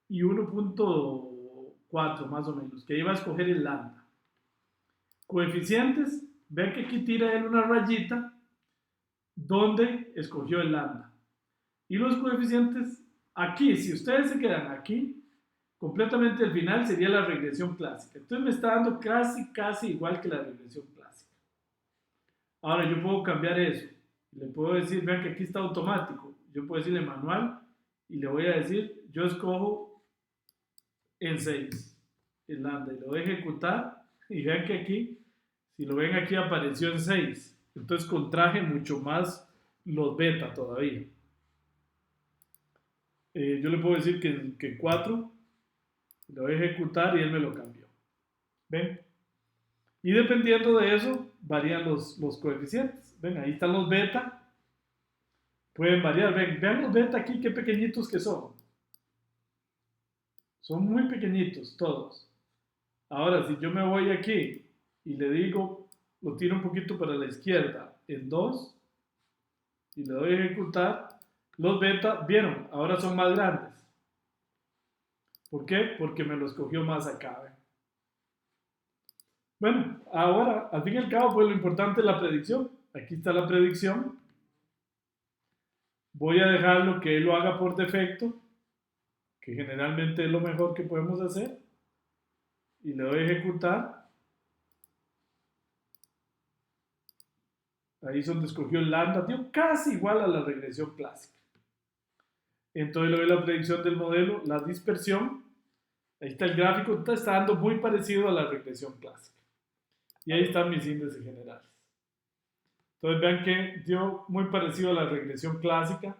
y 1.4 más o menos, que ahí va a escoger el lambda. Coeficientes, vean que aquí tira él una rayita donde escogió el lambda. Y los coeficientes aquí, si ustedes se quedan aquí, completamente al final sería la regresión clásica. Entonces me está dando casi igual que la regresión clásica. Ahora yo puedo cambiar eso. Le puedo decir, vean que aquí está automático. Yo puedo decirle manual y le voy a decir, yo escojo en 6 el lambda y lo voy a ejecutar y vean que aquí, si lo ven aquí apareció en 6. Entonces contraje mucho más los beta todavía. Yo le puedo decir que 4 lo voy a ejecutar y él me lo cambió. ¿Ven? Y dependiendo de eso, varían los coeficientes. Ven, ahí están los beta. Pueden variar. Vean los beta aquí, qué pequeñitos que son. Son muy pequeñitos todos. Ahora, si yo me voy aquí y le digo, lo tiro un poquito para la izquierda, en 2, y le doy a ejecutar, los beta, ¿vieron? Ahora son más grandes. ¿Por qué? Porque me los cogió más acá. ¿Ven? Bueno, ahora, al fin y al cabo, pues lo importante es la predicción. Aquí está la predicción. Voy a dejarlo que él lo haga por defecto, que generalmente es lo mejor que podemos hacer. Y le doy a ejecutar. Ahí es donde escogió el lambda, dio casi igual a la regresión clásica. Entonces le doy la predicción del modelo, la dispersión. Ahí está el gráfico, está dando muy parecido a la regresión clásica. Y ahí están mis índices generales. Entonces vean que dio muy parecido a la regresión clásica.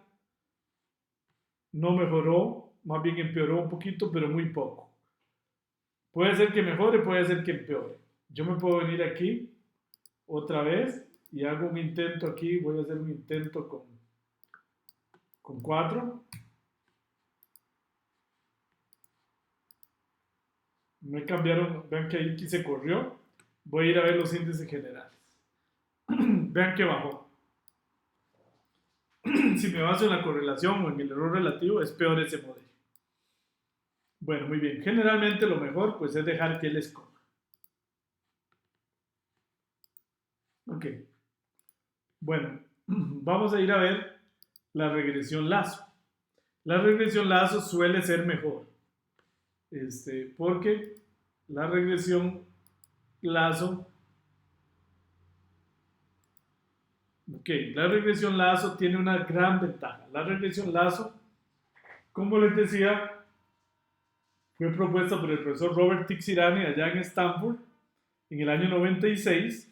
No mejoró, más bien empeoró un poquito, pero muy poco. Puede ser que mejore, puede ser que empeore. Yo me puedo venir aquí otra vez y hago un intento aquí. Voy a hacer un intento con 4. Me cambiaron, vean que aquí se corrió. Voy a ir a ver los índices generales. Vean que bajó. Si me baso en la correlación o en el error relativo, es peor ese modelo. Bueno, muy bien. Generalmente lo mejor pues es dejar que él escoja. Ok. Bueno, vamos a ir a ver la regresión lazo. La regresión lazo suele ser mejor. Porque la regresión lazo, la regresión lazo tiene una gran ventaja. La regresión lazo, como les decía, fue propuesta por el profesor Robert Tixirani allá en Stanford en el año 96,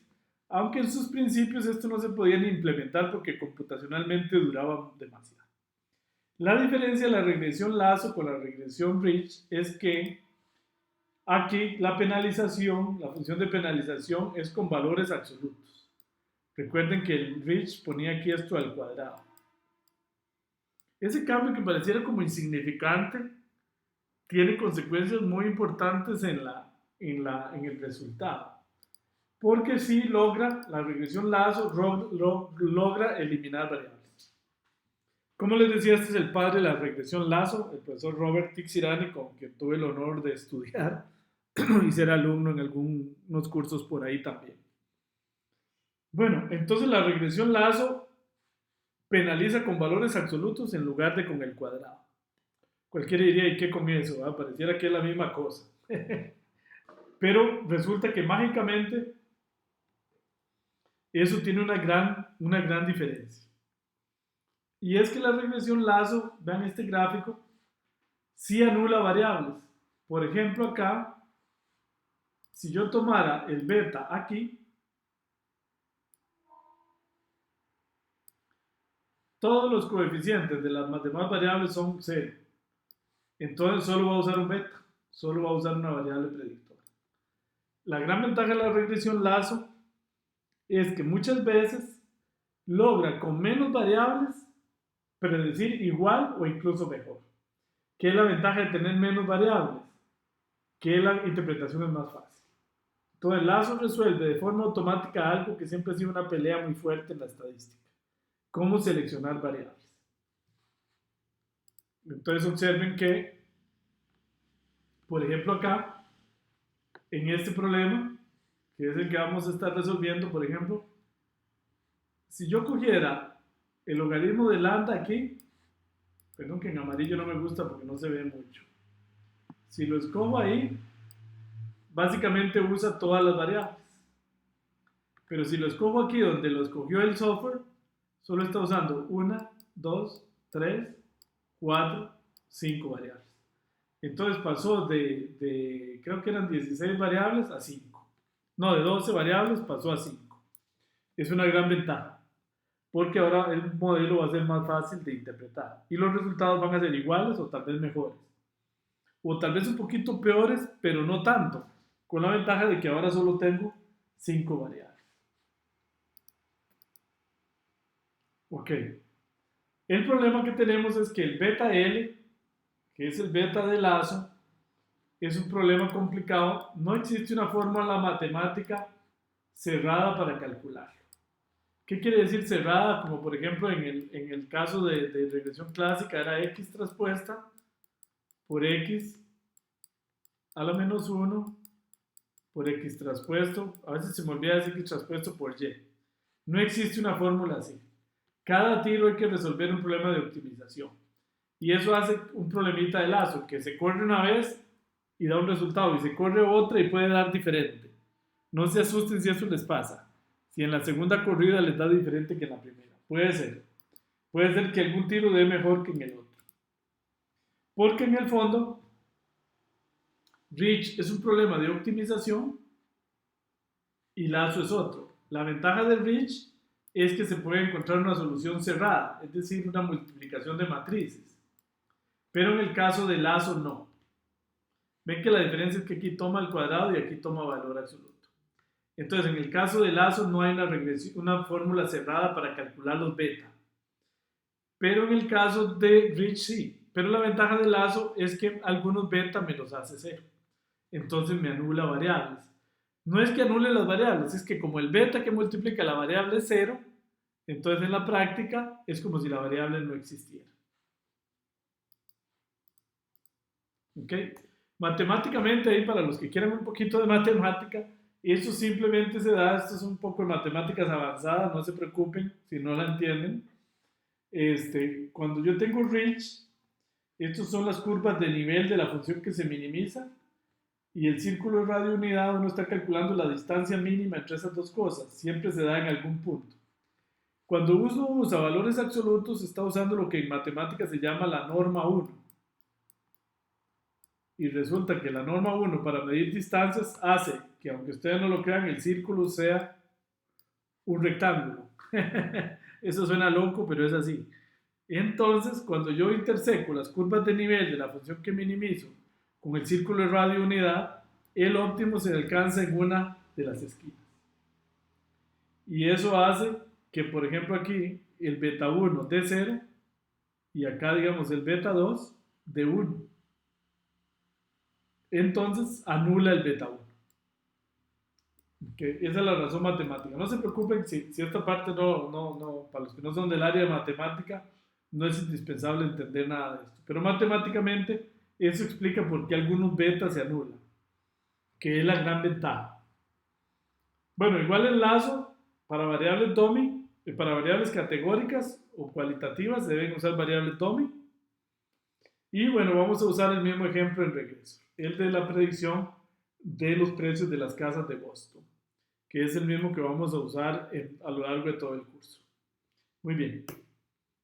aunque en sus principios esto no se podía ni implementar porque computacionalmente duraba demasiado. La diferencia de la regresión lazo con la regresión Rich es que aquí la penalización, la función de penalización es con valores absolutos. Recuerden que el Rich ponía aquí esto al cuadrado. Ese cambio que pareciera como insignificante tiene consecuencias muy importantes en el resultado. Porque sí logra, la regresión lazo logra eliminar variables. Como les decía, este es el padre de la regresión lazo, el profesor Robert Tixirani, con quien tuve el honor de estudiar y ser alumno en algunos cursos por ahí también. Bueno, entonces la regresión lazo penaliza con valores absolutos en lugar de con el cuadrado. Cualquiera diría, ¿y qué con eso? Pareciera que es la misma cosa. Pero resulta que mágicamente eso tiene una gran diferencia. Y es que la regresión lazo, vean este gráfico, sí anula variables. Por ejemplo, acá, si yo tomara el beta aquí, todos los coeficientes de las demás variables son 0. Entonces solo va a usar un beta, solo va a usar una variable predictora. La gran ventaja de la regresión lazo es que muchas veces logra con menos variables predecir igual o incluso mejor. ¿Qué es la ventaja de tener menos variables? Que la interpretación es más fácil. Entonces el lazo resuelve de forma automática algo que siempre ha sido una pelea muy fuerte en la estadística. ¿Cómo seleccionar variables? Entonces observen que, por ejemplo acá, en este problema, que es el que vamos a estar resolviendo, por ejemplo, si yo cogiera el logaritmo de lambda aquí, perdón que en amarillo no me gusta porque no se ve mucho. Si lo escojo ahí, básicamente usa todas las variables. Pero si lo escojo aquí donde lo escogió el software, solo está usando 1, 2, 3, 4, 5 variables. Entonces pasó creo que eran 16 variables a 5. No, de 12 variables pasó a 5. Es una gran ventaja, porque ahora el modelo va a ser más fácil de interpretar. Y los resultados van a ser iguales o tal vez mejores. O tal vez un poquito peores, pero no tanto. Con la ventaja de que ahora solo tengo 5 variables. Ok. El problema que tenemos es que el beta L, que es el beta de lazo, es un problema complicado. No existe una fórmula matemática cerrada para calcularlo. ¿Qué quiere decir cerrada? Como por ejemplo en el caso de regresión clásica era x traspuesta por x a la menos 1 por x traspuesto. A veces se me olvida decir x traspuesto por y. No existe una fórmula así. Cada tiro hay que resolver un problema de optimización. Y eso hace un problemita de lazo, que se corre una vez y da un resultado, y se corre otra y puede dar diferente. No se asusten si eso les pasa. Si en la segunda corrida les da diferente que en la primera. Puede ser. Puede ser que algún tiro dé mejor que en el otro. Porque en el fondo, Rich es un problema de optimización y lazo es otro. La ventaja de Rich es que se puede encontrar una solución cerrada, es decir, una multiplicación de matrices. Pero en el caso de lazo no. Ven que la diferencia es que aquí toma el cuadrado y aquí toma valor absoluto. Entonces, en el caso de Lazo no hay una fórmula cerrada para calcular los beta. Pero en el caso de Rich sí. Pero la ventaja de Lazo es que algunos beta me los hace cero. Entonces me anula variables. No es que anule las variables, es que como el beta que multiplica la variable es cero, entonces en la práctica es como si la variable no existiera. ¿Ok? Matemáticamente, ahí para los que quieran un poquito de matemática, eso simplemente se da, esto es un poco de matemáticas avanzadas, no se preocupen si no la entienden. Cuando yo tengo Rich, estas son las curvas de nivel de la función que se minimiza y el círculo de radio unidad, uno está calculando la distancia mínima entre esas dos cosas, siempre se da en algún punto. Cuando uno usa valores absolutos, está usando lo que en matemáticas se llama la norma 1. Y resulta que la norma 1 para medir distancias hace que, aunque ustedes no lo crean, el círculo sea un rectángulo. Eso suena loco, pero es así. Entonces, cuando yo interseco las curvas de nivel de la función que minimizo con el círculo de radio unidad, el óptimo se alcanza en una de las esquinas. Y eso hace que, por ejemplo, aquí el beta 1 de 0 y acá, digamos, el beta 2 de 1. Entonces, anula el beta 1. Okay, esa es la razón matemática. No se preocupen si esta parte no, para los que no son del área de matemática, no es indispensable entender nada de esto. Pero matemáticamente, eso explica por qué algunos betas se anulan, que es la gran ventaja. Bueno, igual el lazo para variables dummy, para variables categóricas o cualitativas, se deben usar variables dummy. Y bueno, vamos a usar el mismo ejemplo en regreso, el de la predicción de los precios de las casas de Boston, que es el mismo que vamos a usar a lo largo de todo el curso. Muy bien.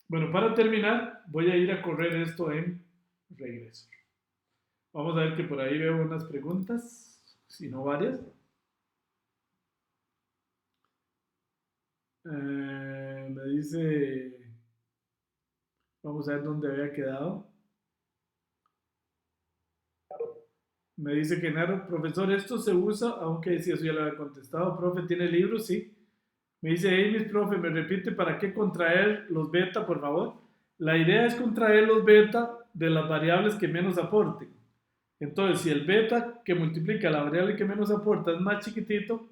Bueno, para terminar, voy a ir a correr esto en regreso. Vamos a ver que por ahí veo unas preguntas, si no varias. Me dice, vamos a ver dónde había quedado. Me dice Genaro, profesor, esto se usa, aunque si eso ya lo había contestado, profe, ¿tiene libros? Sí. Me dice Amy, profe, ¿me repite para qué contraer los beta, por favor? La idea es contraer los beta de las variables que menos aporten. Entonces, si el beta que multiplica la variable que menos aporta es más chiquitito,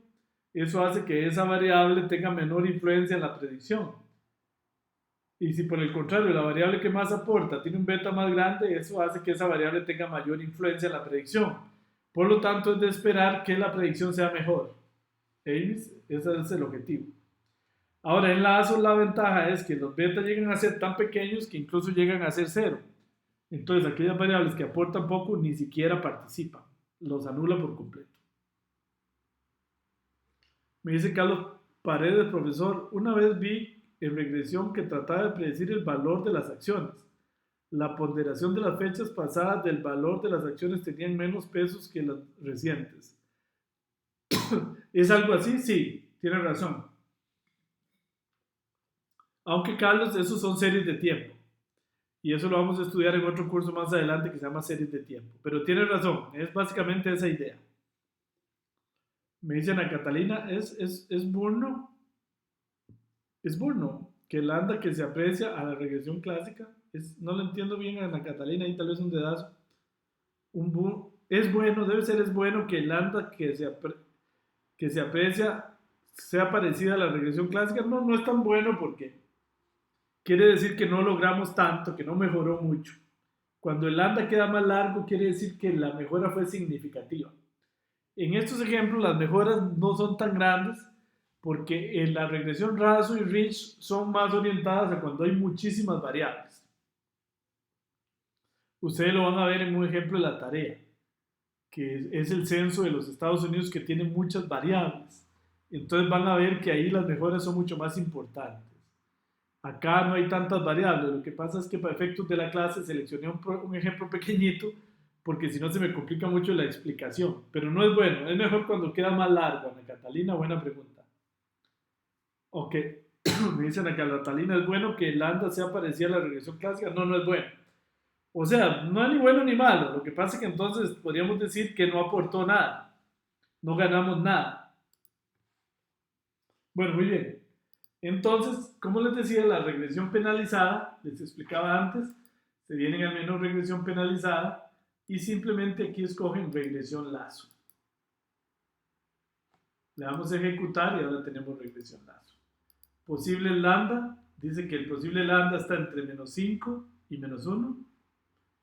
eso hace que esa variable tenga menor influencia en la predicción. Y si por el contrario la variable que más aporta tiene un beta más grande, eso hace que esa variable tenga mayor influencia en la predicción. Por lo tanto, es de esperar que la predicción sea mejor. Ese es el objetivo. Ahora, en Lazo la ventaja es que los betas llegan a ser tan pequeños que incluso llegan a ser cero. Entonces, aquellas variables que aportan poco ni siquiera participan. Los anula por completo. Me dice Carlos Paredes, profesor, una vez vi en regresión que trataba de predecir el valor de las acciones. La ponderación de las fechas pasadas del valor de las acciones tenían menos pesos que las recientes. ¿Es algo así? Sí, tiene razón. Aunque, Carlos, esos son series de tiempo. Y eso lo vamos a estudiar en otro curso más adelante que se llama series de tiempo. Pero tiene razón, es básicamente esa idea. Me dice Ana Catalina, ¿es burno? Es burno que el lambda que se aprecia a la regresión clásica. No lo entiendo bien, Ana Catalina, ahí tal vez un dedazo. Es bueno, es bueno que el lambda que se aprecia sea parecida a la regresión clásica. No es tan bueno porque quiere decir que no logramos tanto, que no mejoró mucho. Cuando el lambda queda más largo, quiere decir que la mejora fue significativa. En estos ejemplos, las mejoras no son tan grandes porque en la regresión Raso y Rich son más orientadas a cuando hay muchísimas variables. Ustedes lo van a ver en un ejemplo de la tarea, que es el censo de los Estados Unidos que tiene muchas variables. Entonces van a ver que ahí las mejoras son mucho más importantes. Acá no hay tantas variables, lo que pasa es que para efectos de la clase seleccioné un ejemplo pequeñito porque si no se me complica mucho la explicación, pero no es bueno, es mejor cuando queda más largo. Ana Catalina, buena pregunta. Ok, me dicen Ana Catalina, ¿es bueno que el lambda sea parecida a la regresión clásica? No es bueno. O sea, no es ni bueno ni malo. Lo que pasa es que entonces podríamos decir que no aportó nada. No ganamos nada. Bueno, muy bien. Entonces, como les decía, la regresión penalizada, les explicaba antes, se vienen al menú regresión penalizada y simplemente aquí escogen regresión lazo. Le damos a ejecutar y ahora tenemos regresión lazo. Posible lambda, dice que el posible lambda está entre menos 5 y menos 1.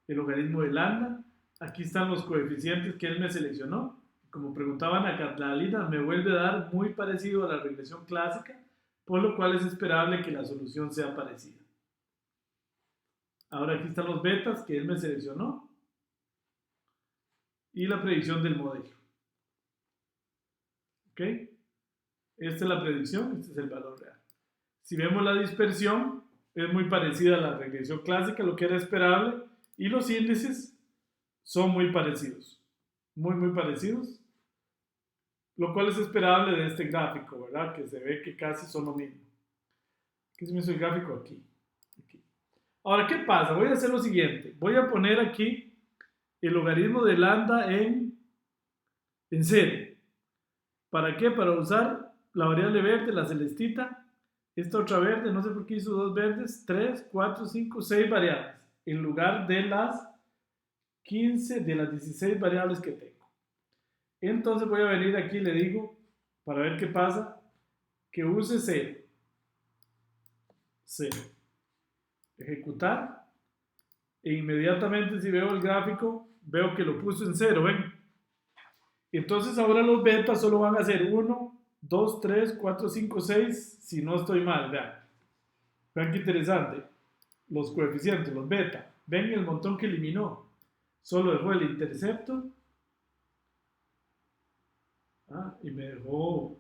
El logaritmo de lambda. Aquí están los coeficientes que él me seleccionó. Como preguntaban a Catalina, me vuelve a dar muy parecido a la regresión clásica, por lo cual es esperable que la solución sea parecida. Ahora aquí están los betas que él me seleccionó y la predicción del modelo. ¿Ok? Esta es la predicción, este es el valor real. Si vemos la dispersión, es muy parecida a la regresión clásica, lo que era esperable, y los índices son muy parecidos, muy parecidos, lo cual es esperable de este gráfico, ¿verdad? Que se ve que casi son lo mismo. ¿Qué se me hizo el gráfico? Aquí. Ahora, ¿qué pasa? Voy a hacer lo siguiente. Voy a poner aquí el logaritmo de lambda en 0. ¿Para qué? Para usar la variable verde, la celestita, esta otra verde, no sé por qué hizo dos verdes, 3, 4, 5, 6 variables, en lugar de las 15, de las 16 variables que tengo. Entonces voy a venir aquí y le digo, para ver qué pasa, que use 0. 0. Ejecutar. E inmediatamente si veo el gráfico, veo que lo puso en 0, ¿ven? Entonces ahora los betas solo van a ser 1, 2, 3, 4, 5, 6, si no estoy mal, vean. Vean qué interesante. Los coeficientes, los beta. Ven el montón que eliminó. Solo dejó el intercepto. Y me dejó...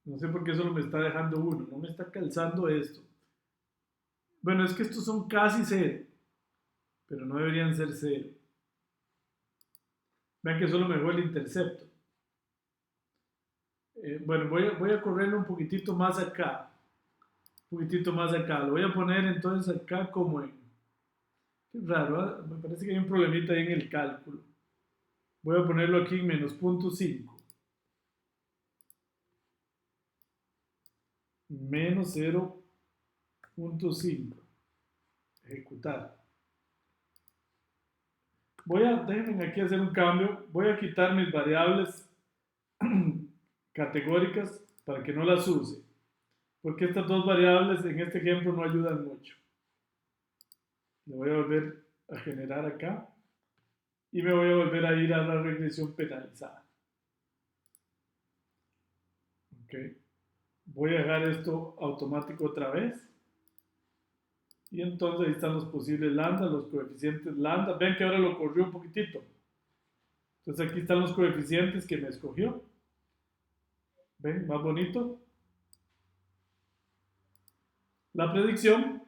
No sé por qué solo me está dejando 1. No me está calzando esto. Bueno, es que estos son casi 0. Pero no deberían ser 0. Vean que solo me dejó el intercepto. Bueno, voy a correrlo un poquitito más acá. Un poquitito más acá. Lo voy a poner entonces acá como en... Qué raro, ¿eh? Me parece que hay un problemita ahí en el cálculo. Voy a ponerlo aquí en menos 0.5. Menos 0.5. Ejecutar. Déjenme aquí hacer un cambio. Voy a quitar mis variables categóricas para que no las use. Porque estas dos variables en este ejemplo no ayudan mucho. Le voy a volver a generar acá. Y me voy a volver a ir a la regresión penalizada. Ok. Voy a dejar esto automático otra vez. Y entonces ahí están los posibles lambda, los coeficientes lambda. Ven que ahora lo corrió un poquitito. Entonces aquí están los coeficientes que me escogió. ¿Ven? Más bonito. La predicción,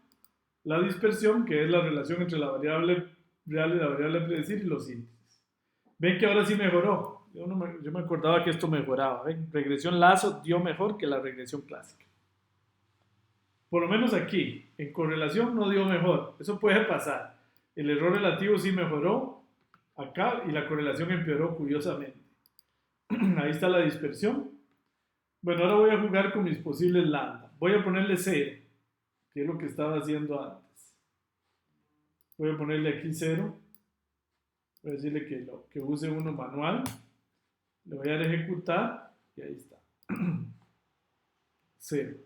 la dispersión, que es la relación entre la variable real y la variable a predecir, y los índices. Ven que ahora sí mejoró. Yo me acordaba que esto mejoraba. ¿Ven? Regresión lazo dio mejor que la regresión clásica. Por lo menos aquí, en correlación no dio mejor. Eso puede pasar. El error relativo sí mejoró acá y la correlación empeoró curiosamente. Ahí está la dispersión. Bueno, ahora voy a jugar con mis posibles lambda. Voy a ponerle 0, que es lo que estaba haciendo antes. Voy a ponerle aquí 0. Voy a decirle que use uno manual. Le voy a dar a ejecutar y ahí está. 0.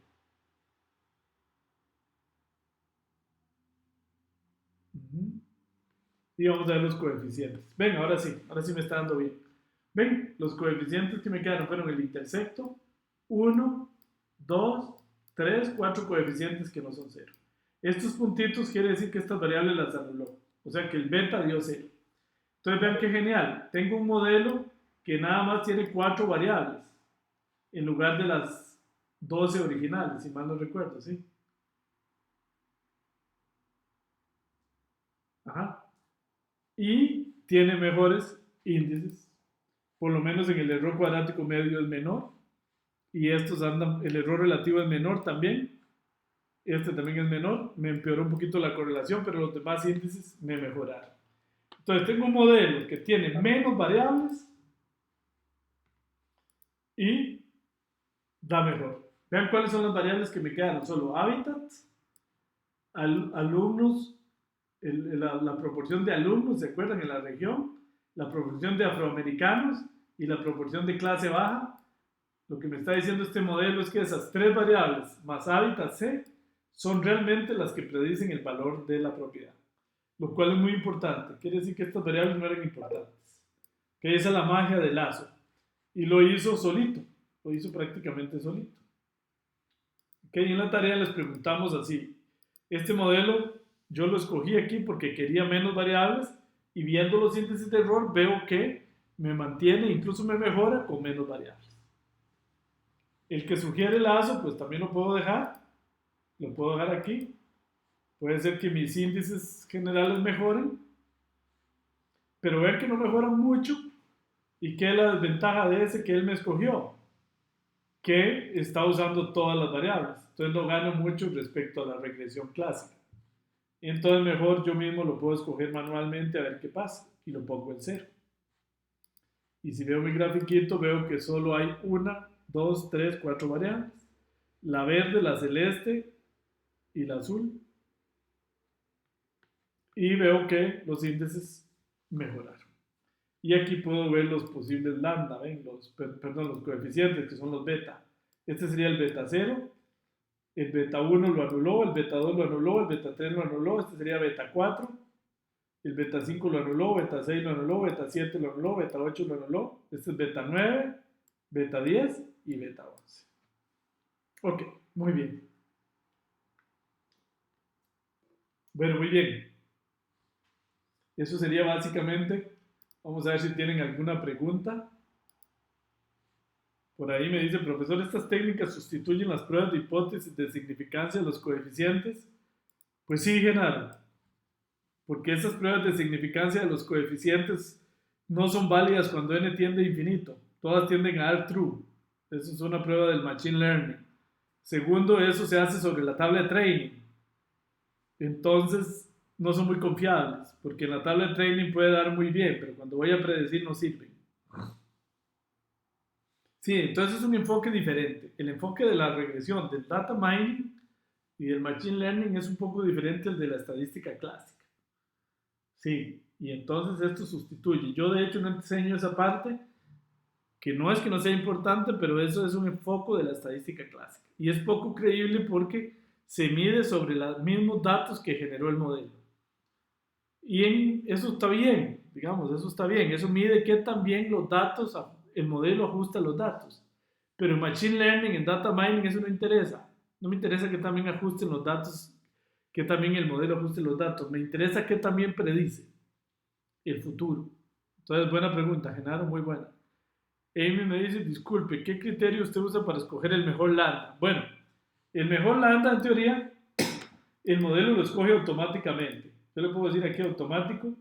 Y vamos a ver los coeficientes. Ven, ahora sí me está dando bien. Ven, los coeficientes que me quedaron fueron el intersecto, 1, 2, 3, 4 coeficientes que no son 0. Estos puntitos quiere decir que estas variables las anuló. O sea que el beta dio 0. Entonces vean qué genial. Tengo un modelo que nada más tiene 4 variables en lugar de las 12 originales, si mal no recuerdo, ¿sí? Ajá. Y tiene mejores índices. Por lo menos en el error cuadrático medio es menor y estos andan, el error relativo es menor también, este también es menor, me empeoró un poquito la correlación, pero los demás índices me mejoraron. Entonces tengo un modelo que tiene menos variables y da mejor. Vean cuáles son las variables que me quedaron, solo hábitat, alumnos, la proporción de alumnos, ¿se acuerdan? En la región, la proporción de afroamericanos y la proporción de clase baja. Lo que me está diciendo este modelo es que esas tres variables más hábitat C son realmente las que predicen el valor de la propiedad, lo cual es muy importante. Quiere decir que estas variables no eran importantes. Que esa es la magia del lazo. Y lo hizo solito, lo hizo prácticamente solito. Okay, en la tarea les preguntamos así, este modelo yo lo escogí aquí porque quería menos variables y viendo los índices de error veo que me mantiene, incluso me mejora con menos variables. El que sugiere el lazo, pues también lo puedo dejar aquí. Puede ser que mis índices generales mejoren, pero vean que no mejoran mucho y que es la desventaja de ese que él me escogió, que está usando todas las variables. Entonces no gano mucho respecto a la regresión clásica. Entonces mejor yo mismo lo puedo escoger manualmente a ver qué pasa y lo pongo en 0. Y si veo mi grafiquito veo que solo hay 1, 2, 3, 4 variables. La verde, la celeste y la azul. Y veo que los índices mejoraron. Y aquí puedo ver los posibles lambda, ¿ven? Los coeficientes, que son los beta. Este sería el beta 0, el beta 1 lo anuló, el beta 2 lo anuló, el beta 3 lo anuló, este sería beta 4, el beta 5 lo anuló, beta 6 lo anuló, beta 7 lo anuló, beta 8 lo anuló, este es beta 9, beta 10 y beta 11. Ok, muy bien. Bueno, muy bien. Eso sería básicamente. Vamos a ver si tienen alguna pregunta. Por ahí me dice, profesor, ¿estas técnicas sustituyen las pruebas de hipótesis de significancia de los coeficientes? Pues sí, Genaro, porque esas pruebas de significancia de los coeficientes no son válidas cuando n tiende a infinito. Todas tienden a dar true. Eso es una prueba del machine learning. Segundo, eso se hace sobre la tabla de training. Entonces, no son muy confiables, porque en la tabla de training puede dar muy bien, pero cuando voy a predecir no sirven. Sí, entonces es un enfoque diferente. El enfoque de la regresión, del data mining y del machine learning es un poco diferente al de la estadística clásica. Sí, y entonces esto sustituye. Yo de hecho no enseño esa parte, que no es que no sea importante, pero eso es un enfoque de la estadística clásica. Y es poco creíble porque se mide sobre los mismos datos que generó el modelo. Y eso está bien, digamos, eso está bien. Eso mide que también los datos, el modelo ajusta los datos. Pero en Machine Learning, en Data Mining, eso no interesa. No me interesa que también ajusten los datos, que también el modelo ajuste los datos. Me interesa que también predice el futuro. Entonces, buena pregunta, Genaro, muy buena. Amy me dice, disculpe, ¿qué criterio usted usa para escoger el mejor lambda? Bueno, el mejor lambda, en teoría, el modelo lo escoge automáticamente. Yo le puedo decir aquí automático.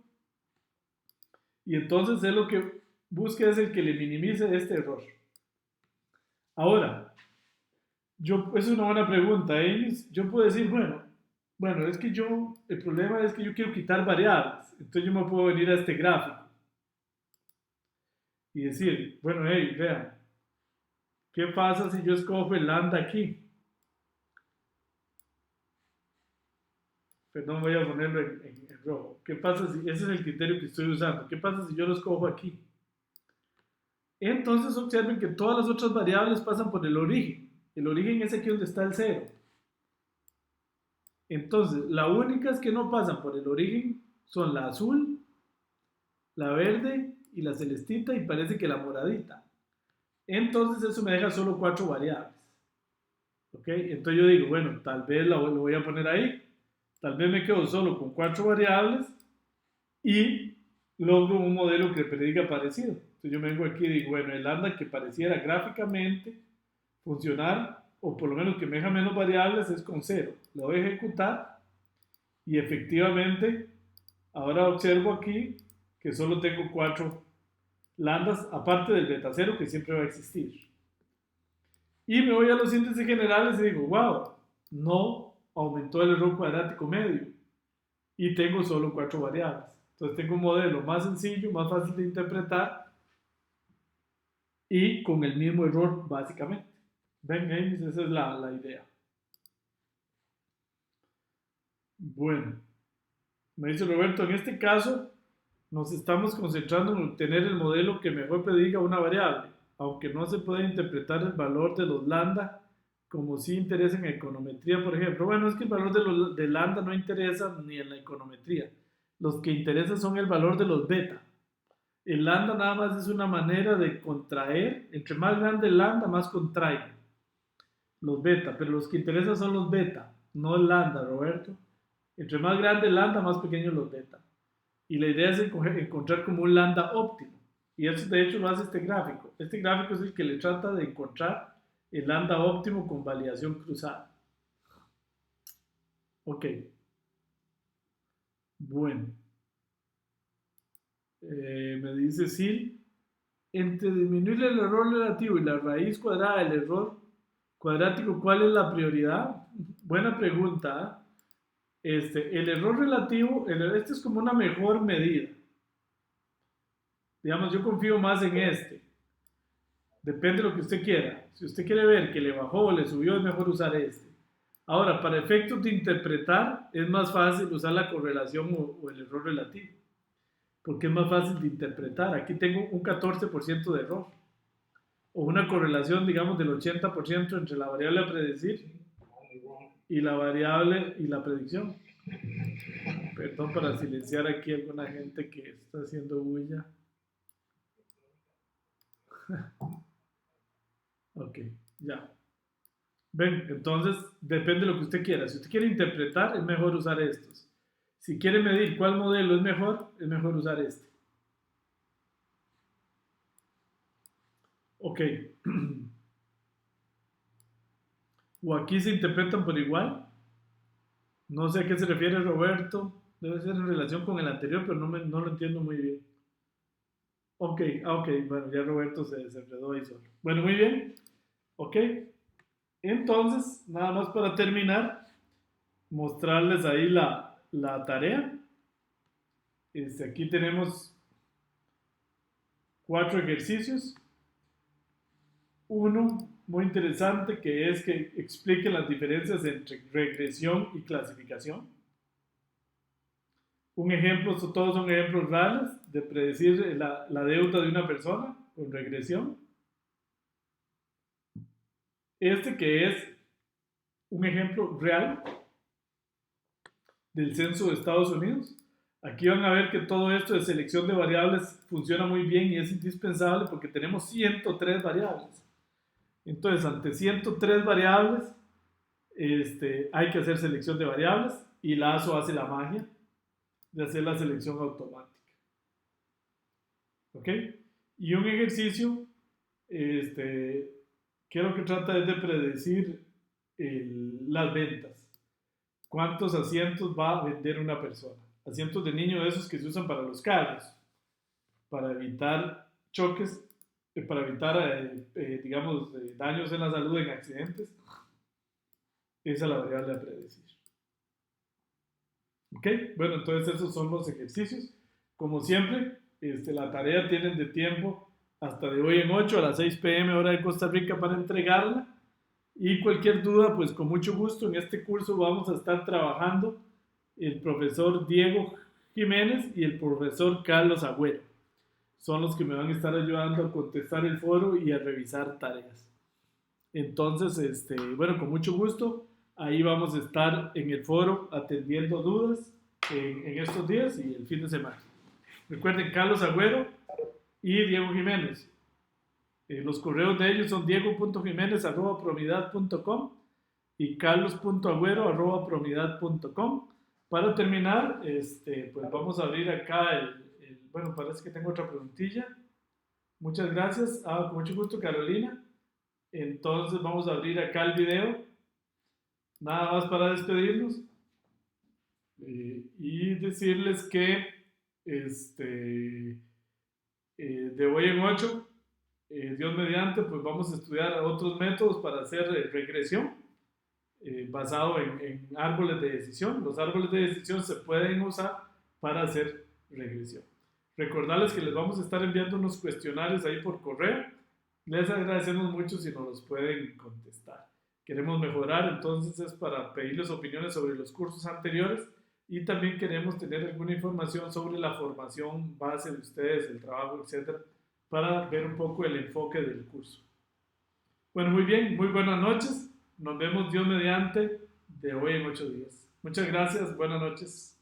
Y entonces él lo que busca es el que le minimice este error. Ahora, es una buena pregunta, yo puedo decir, bueno, es que el problema es que yo quiero quitar variables. Entonces yo me puedo venir a este gráfico y decir, bueno, vean, ¿qué pasa si yo escojo el lambda aquí? Perdón, voy a ponerlo en rojo. ¿Qué pasa si, ese es el criterio que estoy usando, qué pasa si yo lo escojo aquí? Entonces observen que todas las otras variables pasan por el origen. El origen es aquí donde está el 0. Entonces, las únicas que no pasan por el origen son la azul, la verde y la celestita y parece que la moradita. Entonces eso me deja solo 4 variables. ¿Ok? Entonces yo digo, bueno, tal vez lo voy a poner ahí. Tal vez me quedo solo con 4 variables y logro un modelo que prediga parecido. Entonces yo me vengo aquí y digo, bueno, el lambda que pareciera gráficamente funcionar, o por lo menos que me deja menos variables, es con 0. Lo voy a ejecutar y efectivamente ahora observo aquí que solo tengo 4 lambdas, aparte del beta 0 que siempre va a existir. Y me voy a los índices generales y digo, wow, no aumentó el error cuadrático medio y tengo solo 4 variables. Entonces tengo un modelo más sencillo, más fácil de interpretar y con el mismo error básicamente. Ven, James, esa es la idea. Bueno, me dice Roberto, en este caso nos estamos concentrando en obtener el modelo que mejor prediga una variable, aunque no se puede interpretar el valor de los lambda como si interesa en econometría, por ejemplo. Bueno, es que el valor de lambda no interesa ni en la econometría. Los que interesan son el valor de los beta. El lambda nada más es una manera de contraer. Entre más grande el lambda, más contrae los beta. Pero los que interesan son los beta, no el lambda, Roberto. Entre más grande el lambda, más pequeños los beta. Y la idea es encontrar como un lambda óptimo. Y eso de hecho lo hace este gráfico. Este gráfico es el que le trata de encontrar el lambda óptimo con validación cruzada. Ok. Bueno. Me dice Sil, entre disminuir el error relativo y la raíz cuadrada del error cuadrático, ¿cuál es la prioridad? Buena pregunta. El error relativo, este es como una mejor medida. Digamos, yo confío más en este. Depende de lo que usted quiera. Si usted quiere ver que le bajó o le subió, es mejor usar este. Ahora, para efectos de interpretar, es más fácil usar la correlación o el error relativo, porque es más fácil de interpretar. Aquí tengo un 14% de error, o una correlación, digamos, del 80% entre la variable a predecir y la variable y la predicción. Perdón para silenciar aquí a alguna gente que está haciendo bulla. Ok, ya. Ven, entonces depende de lo que usted quiera. Si usted quiere interpretar, es mejor usar estos. Si quiere medir cuál modelo es mejor usar este. Ok. O aquí se interpretan por igual. No sé a qué se refiere Roberto. Debe ser en relación con el anterior, pero no lo entiendo muy bien. Ok, ok, bueno, ya Roberto se enredó ahí solo. Bueno, muy bien. Ok. Entonces, nada más para terminar, mostrarles ahí la tarea. Aquí tenemos 4 ejercicios. Uno muy interesante que es que explique las diferencias entre regresión y clasificación. Un ejemplo, todos son ejemplos reales de predecir la deuda de una persona con regresión. Este que es un ejemplo real del censo de Estados Unidos. Aquí van a ver que todo esto de selección de variables funciona muy bien y es indispensable porque tenemos 103 variables. Entonces, ante 103 variables, hay que hacer selección de variables y la ASO hace la magia de hacer la selección automática. ¿Ok? Y un ejercicio, que lo que trata es de predecir las ventas. ¿Cuántos asientos va a vender una persona? Asientos de niño de esos que se usan para los carros, para evitar choques, para evitar, digamos, daños en la salud en accidentes. Esa es la variable a predecir. ¿Ok? Bueno, entonces esos son los ejercicios. Como siempre, la tarea tienen de tiempo hasta de hoy en 8 a las 6 p.m. hora de Costa Rica para entregarla. Y cualquier duda, pues con mucho gusto en este curso vamos a estar trabajando el profesor Diego Jiménez y el profesor Carlos Agüero. Son los que me van a estar ayudando a contestar el foro y a revisar tareas. Entonces, bueno, con mucho gusto, ahí vamos a estar en el foro atendiendo dudas en estos días y el fin de semana. Recuerden, Carlos Agüero y Diego Jiménez. Los correos de ellos son diego.jimenez@promidad.com y carlos.agüero@promidad.com. Para terminar, pues vamos a abrir acá bueno, parece que tengo otra preguntilla. Muchas gracias. Con mucho gusto, Carolina. Entonces vamos a abrir acá el video. Nada más para despedirnos. Y decirles que de hoy en 8 Dios mediante, pues vamos a estudiar otros métodos para hacer regresión basado en árboles de decisión. Los árboles de decisión se pueden usar para hacer regresión. Recordarles que les vamos a estar enviando unos cuestionarios ahí por correo. Les agradecemos mucho si nos los pueden contestar. Queremos mejorar, entonces es para pedirles opiniones sobre los cursos anteriores y también queremos tener alguna información sobre la formación base de ustedes, el trabajo, etcétera, para ver un poco el enfoque del curso. Bueno, muy bien, muy buenas noches. Nos vemos Dios mediante de hoy en 8 días. Muchas gracias, buenas noches.